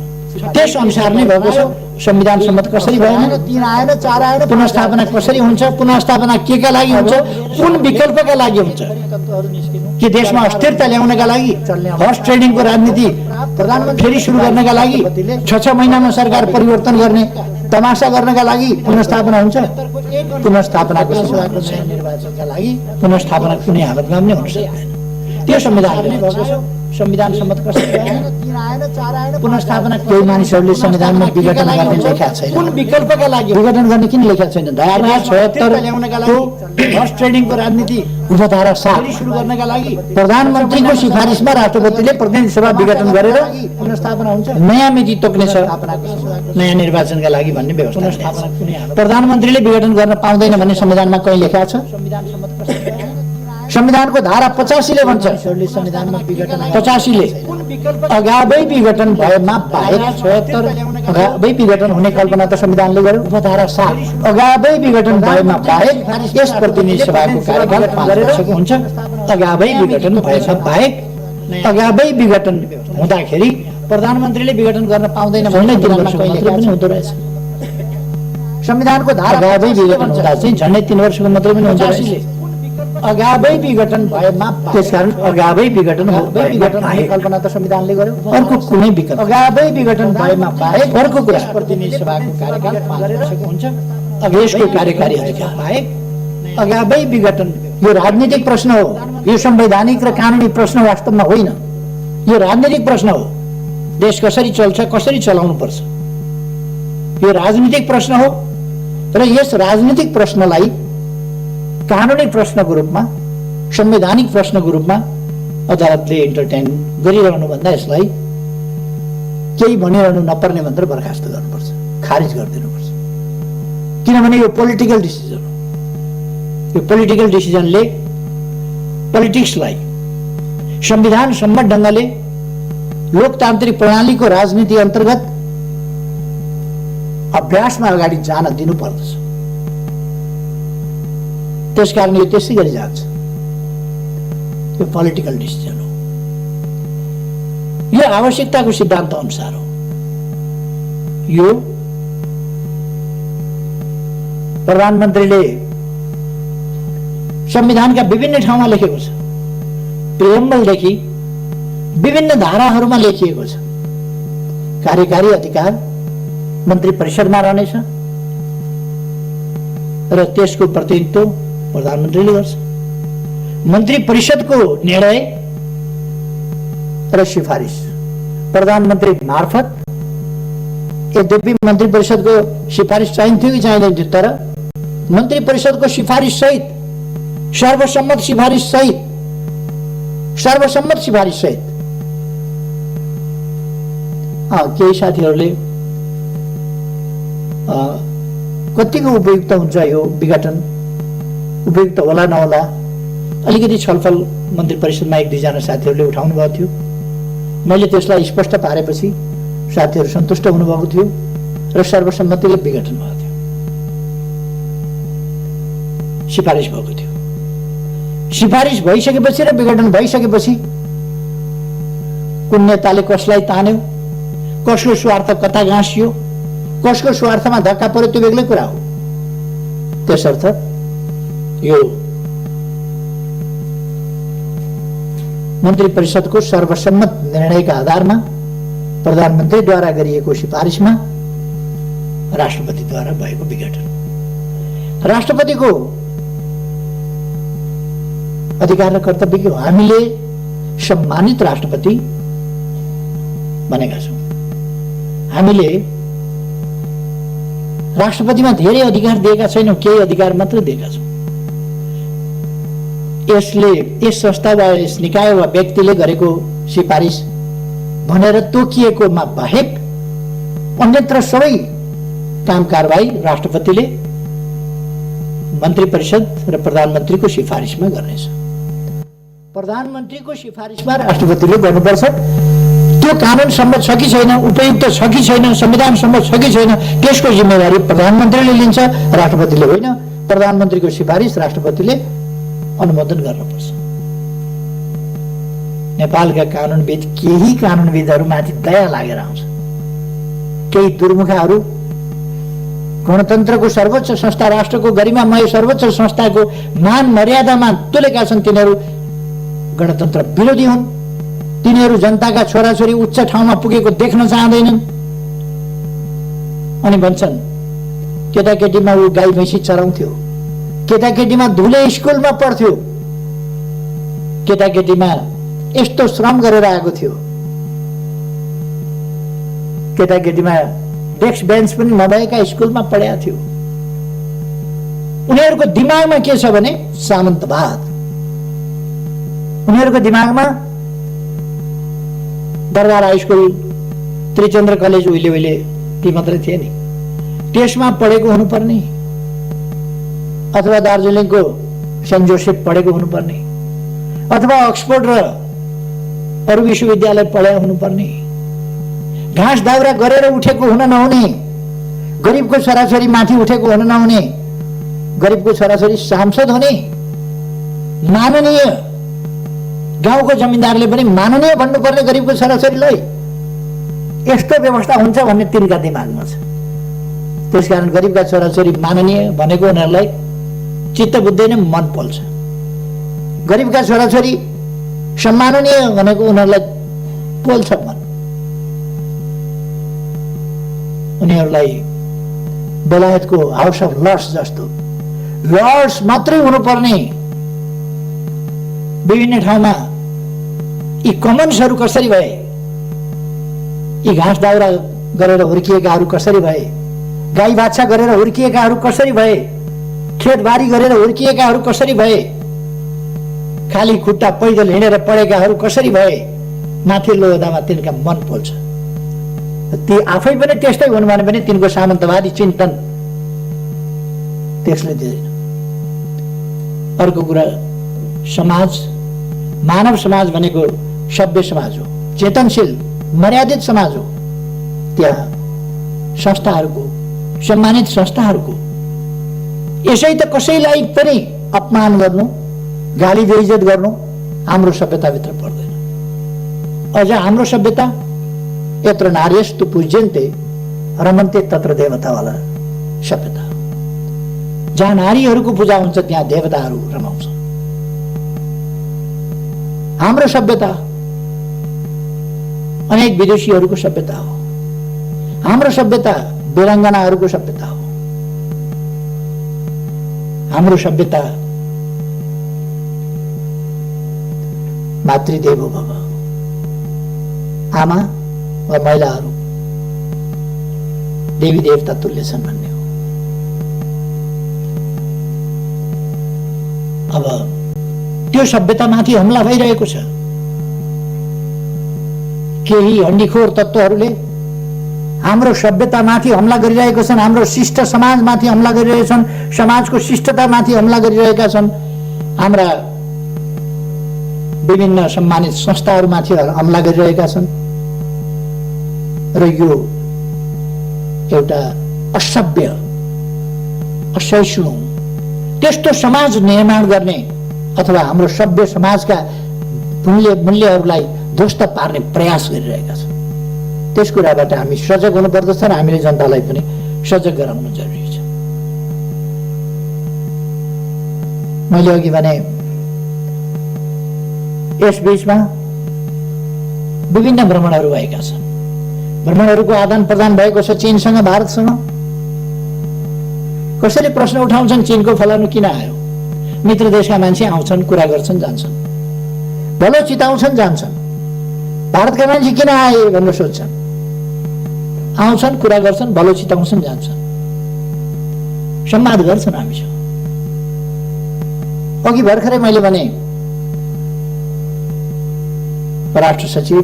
त्यस अनुसार नै भएको छ। संविधान सम्मत कसरी भएन, 3 आएन, 4 आएन। पुनर्स्थापना कसरी हुन्छ, पुनर्स्थापना केका लागि हुन्छ, कुन विकल्पका लागि हुन्छ, कि देशमा अस्थिरता ल्याउनका लागि, हर्स ट्रेडिङको राजनीति प्रधानमन्त्री फेरि सुरु गर्नका लागि, 6 महिनामा सरकार परिवर्तन गर्ने तमासा गर्नका लागि पुनर्स्थापना हुन्छ। पुनर्स्थापनाको निर्वाचनका लागि पुनर्स्थापना कुनै हालतमा पनि हुन सक्दैन। त्यो संविधानले नै भएको छ। संविधान सम्मत कसरी भएन, 3 आएन, 4 आएन। पुनर्स्थापना केही मानिसहरूले संविधानमा विघटन गर्ने लेखेका छैन। कुन विकल्पका लागि विघटन गर्ने किन लेखेका छैन? धारा 76 ल्याउनका लागि, हर्स ट्रेडिङको राजनीति उपधारा 7 सुरु गर्नका लागि प्रधानमन्त्रीको सिफारिसमा राष्ट्रपतिले प्रतिनिधि सभा विघटन गरेर पुनर्स्थापना हुन्छ। नयाँ मिति तोक्नेछ नयाँ निर्वाचनका लागि भन्ने व्यवस्था। प्रधानमन्त्रीले विघटन गर्न पाउँदैन भन्ने संविधानमा कहीँ लेखेको छ? संविधानको धारा 85 ले भन्छ। संविधानमा विघटन 85 ले अगावै विघटन भएमा बाहेक 76 अगावै विघटन हुने कल्पना त संविधानले गर्यो। उपधारा 7 अगावै विघटन भएमा बाहेक यस प्रतिनिधि सभाको कार्यकाल 5 वर्षको हुन्छ। अगावै विघटन भएमा बाहेक अगावै विघटन हुँदाखेरि प्रधानमन्त्रीले विघटन गर्न पाउँदैन भन्ने 3 वर्षको मात्र पनि हुँदो रहेछ। संविधानको धारा अगावै विघटन हुँदा चाहिँ झन्डै 3 वर्षको मात्र पनि हुँदो रहेछ। अगावै विघटन भएमा त्यसकारण अगावै विघटन कल्पना त संविधानले गर्यो। अर्को कुनै विकल्प अगावै विघटन भएमा बाहेक अर्को कुरा प्रतिनिधि सभाको कार्यकाल 5 वर्षको हुन्छ। अब यसको कार्यकारी अधिकार बाहेक अगावै विघटन यो राजनीतिक प्रश्न हो। यो संवैधानिक र कानुनी प्रश्न वास्तवमा होइन। यो राजनीतिक प्रश्न हो। देश कसरी चल्छ, कसरी चलाउनु पर्छ, यो राजनीतिक प्रश्न हो। र यस राजनीतिक प्रश्नलाई कानुनी प्रश्नको रूपमा, संवैधानिक प्रश्नको रूपमा अदालतले इन्टरटेन गरिरहनु भन्दा यसलाई केही भनिरहनु नपर्ने भनेर बर्खास्त गर्नुपर्छ, खारिज गरिदिनुपर्छ। किनभने यो पोलिटिकल डिसिजन हो। यो पोलिटिकल डिसिजनले पोलिटिक्सलाई संविधान सम्मत ढङ्गले लोकतान्त्रिक प्रणालीको राजनीति अन्तर्गत अभ्यासमा अगाडि जान दिनुपर्दछ। त्यसकारण यो त्यसै गरी जान्छ। यो पोलिटिकल डिसिजन हो। यो आवश्यकताको सिद्धान्त अनुसार हो। यो प्रधानमन्त्रीले संविधानका विभिन्न ठाउँमा लेखेको छ। प्रियम्बलदेखि विभिन्न धाराहरूमा लेखिएको छ। कार्यकारी अधिकार मन्त्री परिषदमा रहनेछ र त्यसको प्रतिनिधित्व प्रधानमन्त्रीले गर्छ। मन्त्री परिषदको निर्णय र सिफारिस प्रधानमन्त्री मार्फत, यद्यपि मन्त्री परिषदको सिफारिस चाहिन्थ्यो कि चाहिँदैन थियो, तर मन्त्री परिषदको सिफारिस सहित, सर्वसम्मत सिफारिस सहित, सर्वसम्मत सिफारिस सहित केही साथीहरूले कतिको उपयुक्त हुन्छ यो विघटन, उपयुक्त होला नहोला, अलिकति छलफल मन्त्री परिषदमा 1-2 जना साथीहरूले उठाउनु भएको थियो। मैले त्यसलाई स्पष्ट पारेपछि साथीहरू सन्तुष्ट हुनुभएको थियो र सर्वसम्मतिले विघटन भएको थियो, सिफारिस भएको थियो। सिफारिस भइसकेपछि र विघटन भइसकेपछि कुन नेताले कसलाई तान्यो, कसको स्वार्थ कता गाँसियो, कसको स्वार्थमा धक्का पर्यो त्यो बेग्लै कुरा हो। त्यसर्थ यो मन्त्री परिषदको सर्वसम्मत निर्णयका आधारमा प्रधानमन्त्रीद्वारा गरिएको सिफारिसमा राष्ट्रपतिद्वारा भएको विघटन, राष्ट्रपतिको अधिकार र कर्तव्य के हो? हामीले सम्मानित राष्ट्रपति बनेका छौँ। हामीले राष्ट्रपतिमा धेरै अधिकार दिएका छैनौँ, केही अधिकार मात्र दिएका छौँ। यसले यस संस्था वा यस निकाय वा व्यक्तिले गरेको सिफारिस भनेर तोकिएकोमा बाहेक अन्यत्र सबै काम कारबाही राष्ट्रपतिले मन्त्री परिषद र प्रधानमन्त्रीको सिफारिसमा गर्नेछ। प्रधानमन्त्रीको सिफारिसमा राष्ट्रपतिले गर्नुपर्छ। त्यो कानुन सम्मत छ कि छैन, उपयुक्त छ कि छैन, संविधान सम्मत छ कि छैन, त्यसको जिम्मेवारी प्रधानमन्त्रीले लिन्छ, राष्ट्रपतिले होइन। प्रधानमन्त्रीको सिफारिस राष्ट्रपतिले अनुमोदन गर्नुपर्छ। नेपालका कानुनविद, केही कानुनविदहरूमाथि दया लागेर आउँछ। केही दुर्मुखाहरू गणतन्त्रको सर्वोच्च संस्था, राष्ट्रको गरिमामय सर्वोच्च संस्थाको मान मर्यादामा तुलेका छन्। तिनीहरू गणतन्त्र विरोधी हुन्। तिनीहरू जनताका छोराछोरी उच्च ठाउँमा पुगेको देख्न चाहँदैनन् अनि भन्छन् केटाकेटीमा ऊ गाई भैँसी चराउँथ्यो, केटाकेटीमा धुले स्कुलमा पढ्थ्यो, केटाकेटीमा यस्तो श्रम गरेर आएको थियो, केटाकेटीमा डेस्क बेन्च पनि नभएका स्कुलमा पढेका थियो। उनीहरूको दिमागमा के छ भने सामन्तवाद। उनीहरूको दिमागमा दरबार हाई स्कुल, त्रिचन्द्र कलेज उहिले ती मात्रै थिए नि, त्यसमा पढेको हुनुपर्ने, अथवा दार्जिलिङको सेन्ट जोसेफ पढेको हुनुपर्ने, अथवा अक्सफोर्ड र अरू विश्वविद्यालय पढेका हुनुपर्ने, घाँस दाउरा गरेर उठेको हुन नहुने, गरिबको छोराछोरी माथि उठेको हुन नहुने, गरिबको छोराछोरी सांसद हुने, माननीय, गाउँको जमिनदारले पनि माननीय भन्नुपर्ने गरिबको छोराछोरीलाई। यस्तो व्यवस्था हुन्छ भन्ने तिनका दिमागमा छ। त्यसकारण गरिबका छोराछोरी माननीय भनेको उनीहरूलाई चित्त बुझ्दैन, मन पोल्छ। गरिबका छोराछोरी सम्माननीय भनेको उनीहरूलाई पोल्छ मन। उनीहरूलाई बेलायतको हाउस अफ लर्ड्स जस्तो लर्ड्स मात्रै हुनुपर्ने विभिन्न ठाउँमा यी कमन्सहरू कसरी भए, यी घाँस दाउरा गरेर हुर्किएकाहरू कसरी भए, गाई बाछा गरेर हुर्किएकाहरू कसरी भए, खेतबारी गरेर हुर्किएकाहरू कसरी भए, खाली खुट्टा पैदल हिँडेर पढेकाहरू कसरी भए, माथिल्लो ओहदामा तिनका मन पोल्छ। ती आफै पनि त्यस्तै हुनु भने पनि तिनको सामन्तवादी चिन्तन त्यसले दिँदैन। अर्को कुरा, समाज, मानव समाज भनेको सभ्य समाज हो, चेतनशील मर्यादित समाज हो। त्यहाँ संस्थाहरूको, सम्मानित संस्थाहरूको यसै त कसैलाई पनि अपमान गर्नु, गाली बेइज्जत गर्नु हाम्रो सभ्यताभित्र पर्दैन। अझ हाम्रो सभ्यता यत्र नार्यस्तु पूज्यन्ते रमन्ते तत्र देवतावाला सभ्यता। जहाँ नारीहरूको पूजा हुन्छ त्यहाँ देवताहरू रमाउँछ। हाम्रो सभ्यता अनेक विदेशीहरूको सभ्यता हो। हाम्रो सभ्यता वीराङ्गनाहरूको सभ्यता हो। हाम्रो सभ्यता मातृदेवो भव, आमा वा महिलाहरू देवी देवता तुल्य छन् भन्ने हो। अब त्यो सभ्यतामाथि हमला भइरहेको छ। केही हण्डीखोर तत्त्वहरूले हाम्रो सभ्यतामाथि हमला गरिरहेका छन्, हाम्रो शिष्ट समाजमाथि हमला गरिरहेका छन्, समाजको शिष्टतामाथि हमला गरिरहेका छन्, हाम्रा विभिन्न सम्मानित संस्थाहरूमाथि हमला गरिरहेका छन्। र यो एउटा असभ्य, असहिष्णु, त्यस्तो समाज निर्माण गर्ने अथवा हाम्रो सभ्य समाजका मूल्यहरूलाई ध्वस्त पार्ने प्रयास गरिरहेका छन्। त्यस कुराबाट हामी सजग हुनुपर्दछ र हामीले जनतालाई पनि सजग गराउनु जरुरी छ। मैले अघि भने यस बीचमा विभिन्न भ्रमणहरू भएका छन्। भ्रमणहरूको आदान प्रदान भएको छ चीनसँग, भारतसँग। कसैले प्रश्न उठाउँछन् चीनको फलानु किन आयो? मित्र देशका मान्छे आउँछन्, कुरा गर्छन्, जान्छन्, भलो चिताउँछन्, जान्छन्। भारतका मान्छे किन आए भनेर सोध्छन्, आउँछन्, कुरा गर्छन्, भलो चिताउँछन्, जान्छन्, संवाद गर्छन् हामीसँग। अघि भर्खरै मैले भने परराष्ट्र सचिव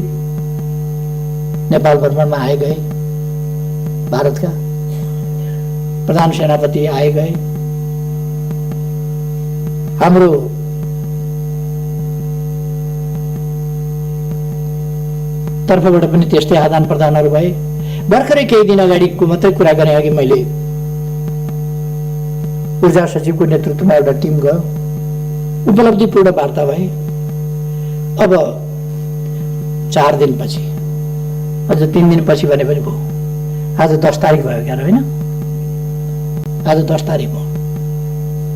नेपाल भ्रमणमा आए गए, भारतका प्रधान सेनापति आए गए, हाम्रो तर्फबाट पनि त्यस्तै आदान प्रदानहरू भए। भर्खरै केही दिन अगाडिको मात्रै कुरा गरे अघि मैले, ऊर्जा सचिवको नेतृत्वमा एउटा टिम गयो, उपलब्धिपूर्ण वार्ता भए। अब 4 दिनपछि, अझ 3 दिनपछि भने पनि भयो। आज 10 तारिक भयो क्या होइन? आज 10 तारिक भयो।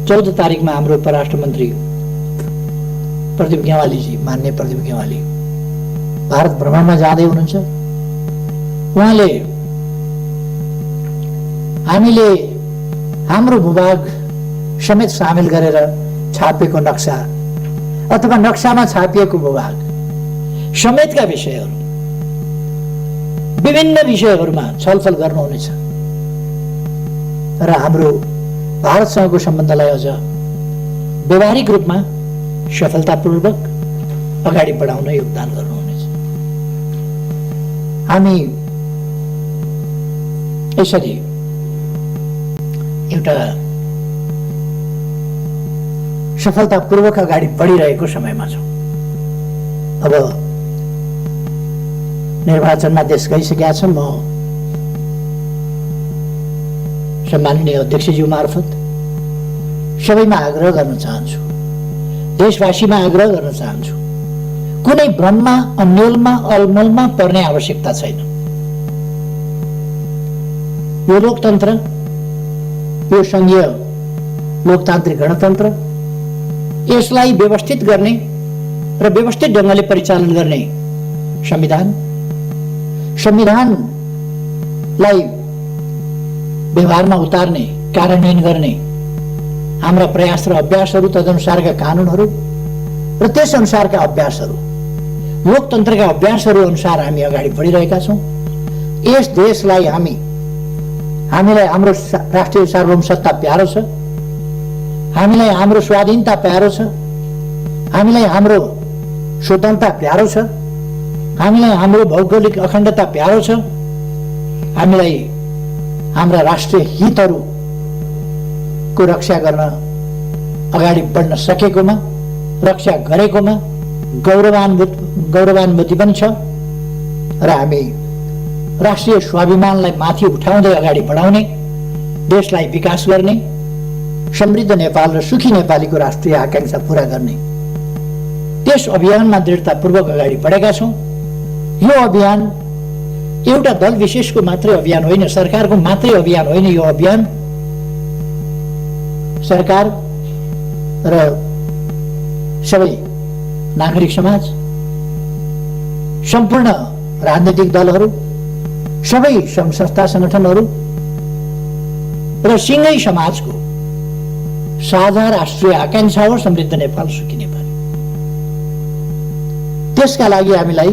14 तारिकमा हाम्रो परराष्ट्र मन्त्री प्रदीप गेवालीजी, मान्य प्रदीप गेवाली भारत भ्रमणमा जाँदै हुनुहुन्छ। उहाँले हामीले हाम्रो भूभाग समेत सामेल गरेर छापिएको नक्सा अथवा नक्सामा छापिएको भूभाग समेतका विषयहरू, विभिन्न विषयहरूमा छलफल गर्नुहुनेछ र हाम्रो भारतसँगको सम्बन्धलाई अझ व्यवहारिक रूपमा सफलतापूर्वक अगाडि बढाउन योगदान गर्नुहुनेछ। हामी यसरी एउटा सफलतापूर्वक अगाडि बढिरहेको समयमा छौँ। अब निर्वाचनमा देश गइसकेका छौँ। म सम्माननीय अध्यक्षज्यू मार्फत सबैमा आग्रह गर्न चाहन्छु, देशवासीमा आग्रह गर्न चाहन्छु, कुनै भ्रममा, अन्योलमा, अलमलमा पर्ने आवश्यकता छैन। यो लोकतन्त्र, यो संघीय लोकतान्त्रिक गणतन्त्र, यसलाई व्यवस्थित गर्ने र व्यवस्थित ढङ्गले परिचालन गर्ने संविधानलाई व्यवहारमा उतार्ने, कार्यान्वयन गर्ने हाम्रा प्रयास र अभ्यासहरू, तदनुसारका कानुनहरू र त्यस अनुसारका अभ्यासहरू, लोकतन्त्रका अभ्यासहरू अनुसार हामी अगाडि बढिरहेका छौँ। यस देशलाई हामीलाई हाम्रो राष्ट्रिय सार्वभौमसत्ता प्यारो छ, हामीलाई हाम्रो स्वाधीनता प्यारो छ, हामीलाई हाम्रो स्वतन्त्रता प्यारो छ, हामीलाई हाम्रो भौगोलिक अखण्डता प्यारो छ, हामीलाई हाम्रा राष्ट्रिय हितहरूको रक्षा गर्न अगाडि बढ्न सकेकोमा, रक्षा गरेकोमा गौरवान्वित पनि छ र हामी राष्ट्रिय स्वाभिमानलाई माथि उठाउँदै अगाडि बढाउने, देशलाई विकास गर्ने, समृद्ध नेपाल र सुखी नेपालीको राष्ट्रिय आकांक्षा पूरा गर्ने त्यस अभियानमा दृढतापूर्वक अगाडि बढेका छौँ। यो अभियान एउटा दल विशेषको मात्रै अभियान होइन, सरकारको मात्रै अभियान होइन। यो अभियान सरकार र सबै नागरिक समाज, सम्पूर्ण राजनीतिक दलहरू, सबै सङ्घ संस्था सङ्गठनहरू र सिङ्गै समाजको साझा राष्ट्रिय आकांक्षा हो समृद्ध नेपाल, सुखी नेपाल। त्यसका लागि हामीलाई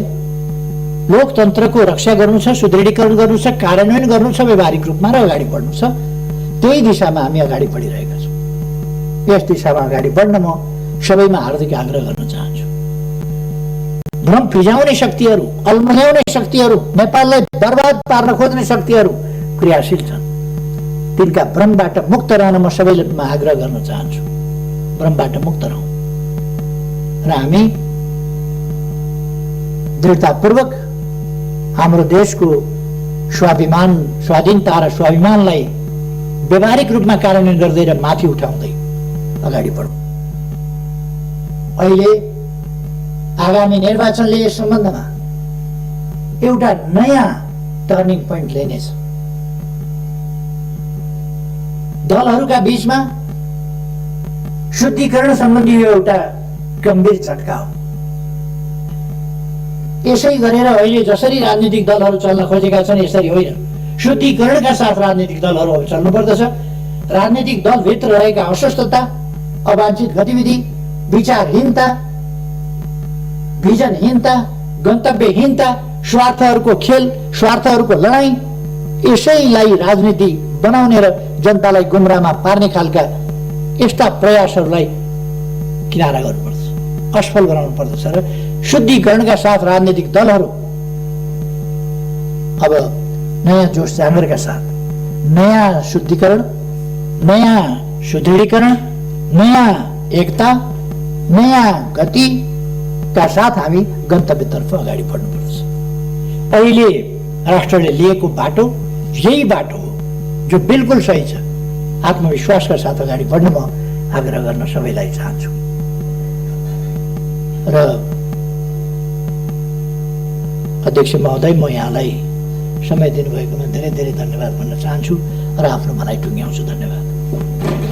लोकतन्त्रको रक्षा गर्नु छ, सुदृढीकरण गर्नु छ, कार्यान्वयन गर्नु छ, व्यवहारिक रूपमा र अगाडि बढ्नु छ। त्यही दिशामा हामी अगाडि बढिरहेका छौँ। यस दिशामा अगाडि बढ्न म सबैमा हार्दिक आग्रह गर्न चाहन्छु। भ्रम फिजाउने शक्तिहरू, अल्मल्याउने शक्तिहरू, नेपाललाई बर्बाद पार्न खोज्ने शक्तिहरू क्रियाशील छन्। तिनका भ्रमबाट मुक्त रहन म सबैमा आग्रह गर्न चाहन्छु। भ्रमबाट मुक्त रहौँ र हामी दृढतापूर्वक हाम्रो देशको स्वाभिमान, स्वाधीनता र स्वाभिमानलाई व्यवहारिक रूपमा कार्यान्वयन गर्दै र माथि उठाउँदै अगाडि बढौँ। अहिले आगामी निर्वाचनले यस सम्बन्धमा एउटा नयाँ टर्निङ पोइन्ट लिनेछ। दलहरूका बीचमा शुद्धिकरण सम्बन्धी यो एउटा गम्भीर झट्का हो। यसै गरेर अहिले जसरी राजनीतिक दलहरू चल्न खोजेका छन् यसरी होइन, शुद्धिकरणका साथ राजनीतिक दलहरू अब चल्नु पर्दछ। राजनीतिक दलभित्र रहेका अस्वस्थता, अवांछित गतिविधि, विचारहीनता, भिजनहीनता, गन्तव्यहीनता, स्वार्थहरूको खेल, स्वार्थहरूको लडाईँ, यसैलाई राजनीति बनाउने र जनतालाई गुमराहमा पार्ने खालका यस्ता प्रयासहरूलाई किनारा गर्नुपर्छ, असफल गराउनु पर्दछ। र शुद्धिकरणका साथ राजनीतिक दलहरू अब नयाँ जोश जाँगरका साथ नयाँ शुद्धिकरण, नयाँ सुदृढीकरण, नयाँ एकता, नयाँ गतिका साथ हामी गन्तव्यतर्फ अगाडि बढ्नुपर्छ। अहिले राष्ट्रले लिएको बाटो यही बाटो हो जो बिल्कुल सही छ। आत्मविश्वासका साथ अगाडि बढ्न म आग्रह गर्न सबैलाई चाहन्छु। र अध्यक्ष महोदय, म यहाँलाई समय दिनुभएकोमा धेरै धेरै धन्यवाद भन्न चाहन्छु र आफ्नो भनाइ टुङ्ग्याउँछु। धन्यवाद।